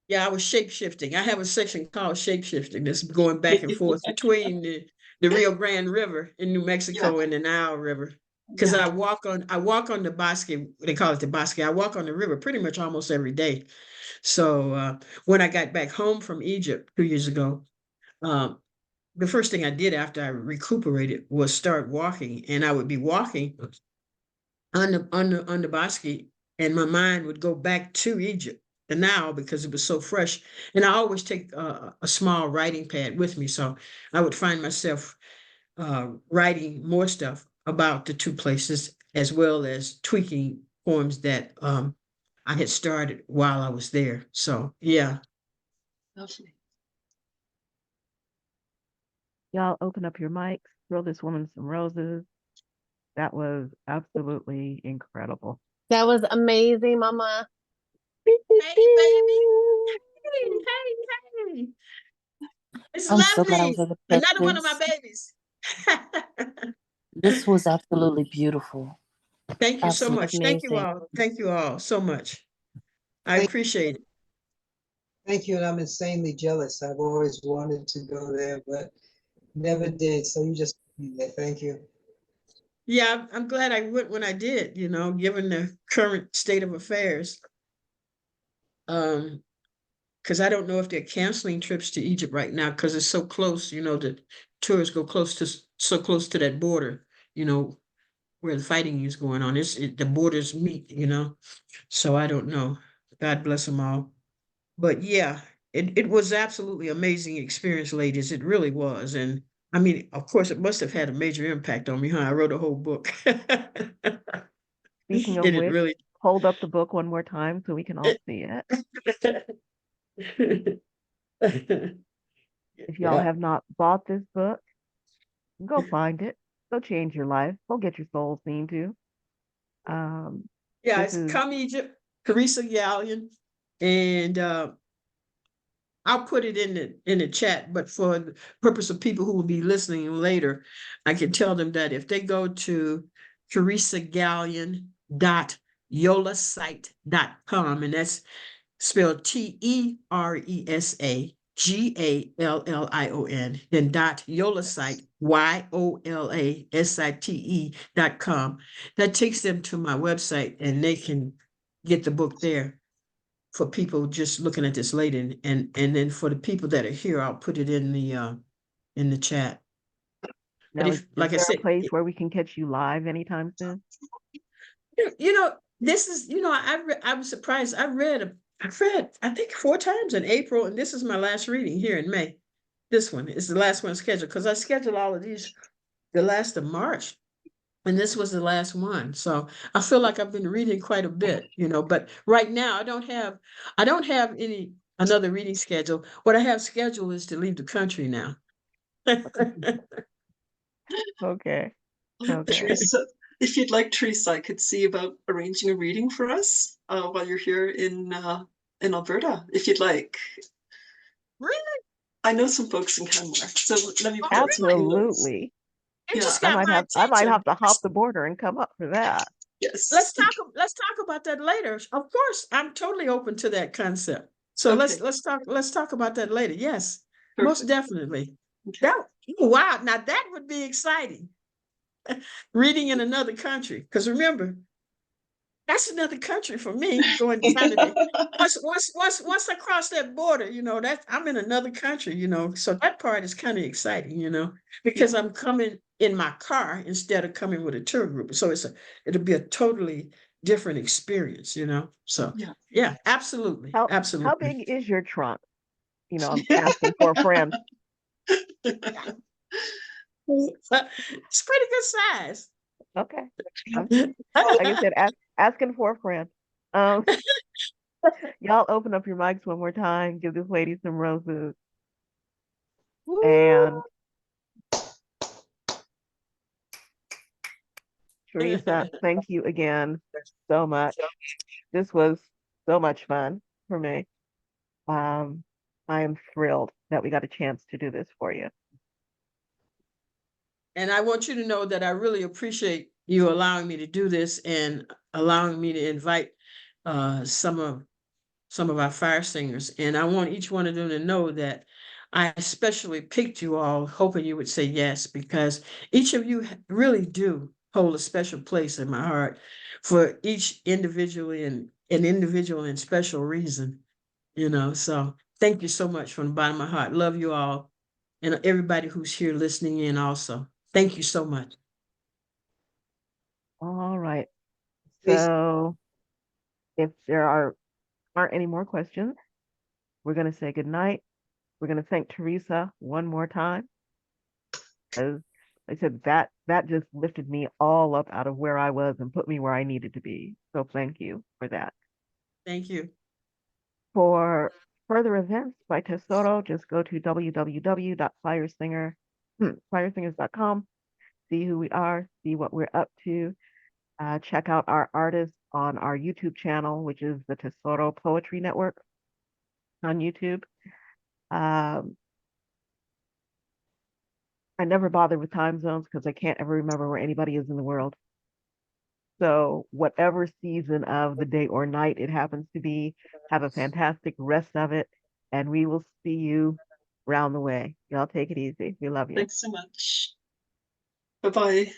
A: Yeah, I was shape-shifting. I have a section called shape-shifting that's going back and forth between the Rio Grande River in New Mexico and the Nile River. Because
F: Yeah.
A: I walk on the Bosque, they call it the Bosque. I walk on the river pretty much almost every day. So when I got back home from Egypt 2 years ago, um, the first thing I did after I recuperated was start walking, and I would be walking on the Bosque, and my mind would go back to Egypt and now because it was so fresh. And I always take a small writing pad with me, so I would find myself writing more stuff about the two places as well as tweaking poems that I had started while I was there. So yeah.
F: Lovely.
C: Y'all open up your mics, throw this woman some roses. That was absolutely incredible.
G: That was amazing, Mama.
A: Hey, baby. Hey. It's
G: I'm so glad I
A: lovely.
G: was able to catch
A: Another one of my
G: this.
A: babies.
H: This was absolutely beautiful.
A: Thank you so
H: Absolutely
A: much. Thank you
H: amazing.
A: all. Thank you all so much. I
I: Thank,
A: appreciate it.
I: thank you, and I'm insanely jealous. I've always wanted to go there, but never did. So you just thank you.
A: Yeah, I'm glad I went when I did, given the current state of affairs. Because I don't know if they're canceling trips to Egypt right now because it's so close, the tourists go so close to that border, where the fighting is going on. The borders meet. So I don't know. God bless them all. But yeah, it was absolutely amazing experience, ladies. It really was. And I mean, of course, it must have had a major impact on me, huh? I wrote a whole book.
C: Speaking of
A: It
C: which,
A: really.
C: hold up the book one more time so we can all see it. If y'all
A: Yeah.
C: have not bought this book, go find it. Go change your life. Go get your soul seen too. Um,
A: Yeah,
C: this
A: it's
C: is
A: Come Egypt, Teresa Gallion. And I'll put it in the chat, but for the purpose of people who will be listening later, I can tell them that if they go to teresagallion.yolasite.com, and that's spelled TERESAGALLION, then dot yolasite, YOLASITE.com. That takes them to my website and they can get the book there for people just looking at this later. And then for the people that are here, I'll put it in the chat. But
C: now.
A: if,
C: Is
A: like I
C: there a
A: said,
C: place where we can catch you live anytime soon?
A: this is, I was surprised. I read, I think 4 times in April, and this is my last reading here in May. This one is the last one scheduled because I scheduled all of these the last of March, and this was the last one. So I feel like I've been reading quite a bit, but right now I don't have any another reading schedule. What I have scheduled is to leave the country now.
C: Okay. Okay.
F: Teresa, if you'd like, Teresa, I could see about arranging a reading for us while you're here in Alberta, if you'd like.
A: Really?
F: I know some folks in Canmore, so let me
A: Oh,
F: put out some
A: really?
F: feelers.
C: Absolutely.
A: It
F: Yeah,
A: just got my
C: I might
A: attention.
C: have to hop the border and come up for that.
F: yes.
A: Let's talk about that later. Of course, I'm totally open to that concept. So
F: Okay,
A: let's talk about that later. Yes, most
F: perfect.
A: definitely.
F: Okay.
A: That wow, now that would be exciting. Reading in another country. Because remember, that's another country for me going to Canada. Once I cross that border, that I'm in another country, so that part is kind of exciting, because
F: Yeah,
A: I'm coming in my car instead of coming with a tour group. So it'll be a totally different experience, so
F: yeah.
A: yeah, absolutely,
C: How
A: absolutely.
C: big is your trunk? I'm asking for a friend.
A: It's pretty good size.
C: Okay. I'm like I said, asking for a friend. Um, y'all open up your mics one more time. Give this lady some roses. And Teresa, thank you again so much. This was so much fun for me. Um, I am thrilled that we got a chance to do this for you.
A: And I want you to know that I really appreciate you allowing me to do this and allowing me to invite some of our fire singers. And I want each one of them to know that I especially picked you all, hoping you would say yes, because each of you really do hold a special place in my heart for each individually and an individual and special reason, So thank you so much from the bottom of my heart. Love you all and everybody who's here listening in also. Thank you so much.
C: All right.
I: Please.
C: So if there aren't any more questions, we're gonna say good night. We're gonna thank Teresa one more time. As I said, that just lifted me all up out of where I was and put me where I needed to be. So thank you for that.
A: Thank you.
C: For further events by Tesoro, just go to firesingers.com, see who we are, see what we're up to. Check out our artists on our YouTube channel, which is the Tesoro Poetry Network on YouTube. Um, I never bother with time zones because I can't ever remember where anybody is in the world. So whatever season of the day or night it happens to be, have a fantastic rest of it, and we will see you round the way. Y'all take it easy. We love you.
F: Thanks so much. Bye-bye.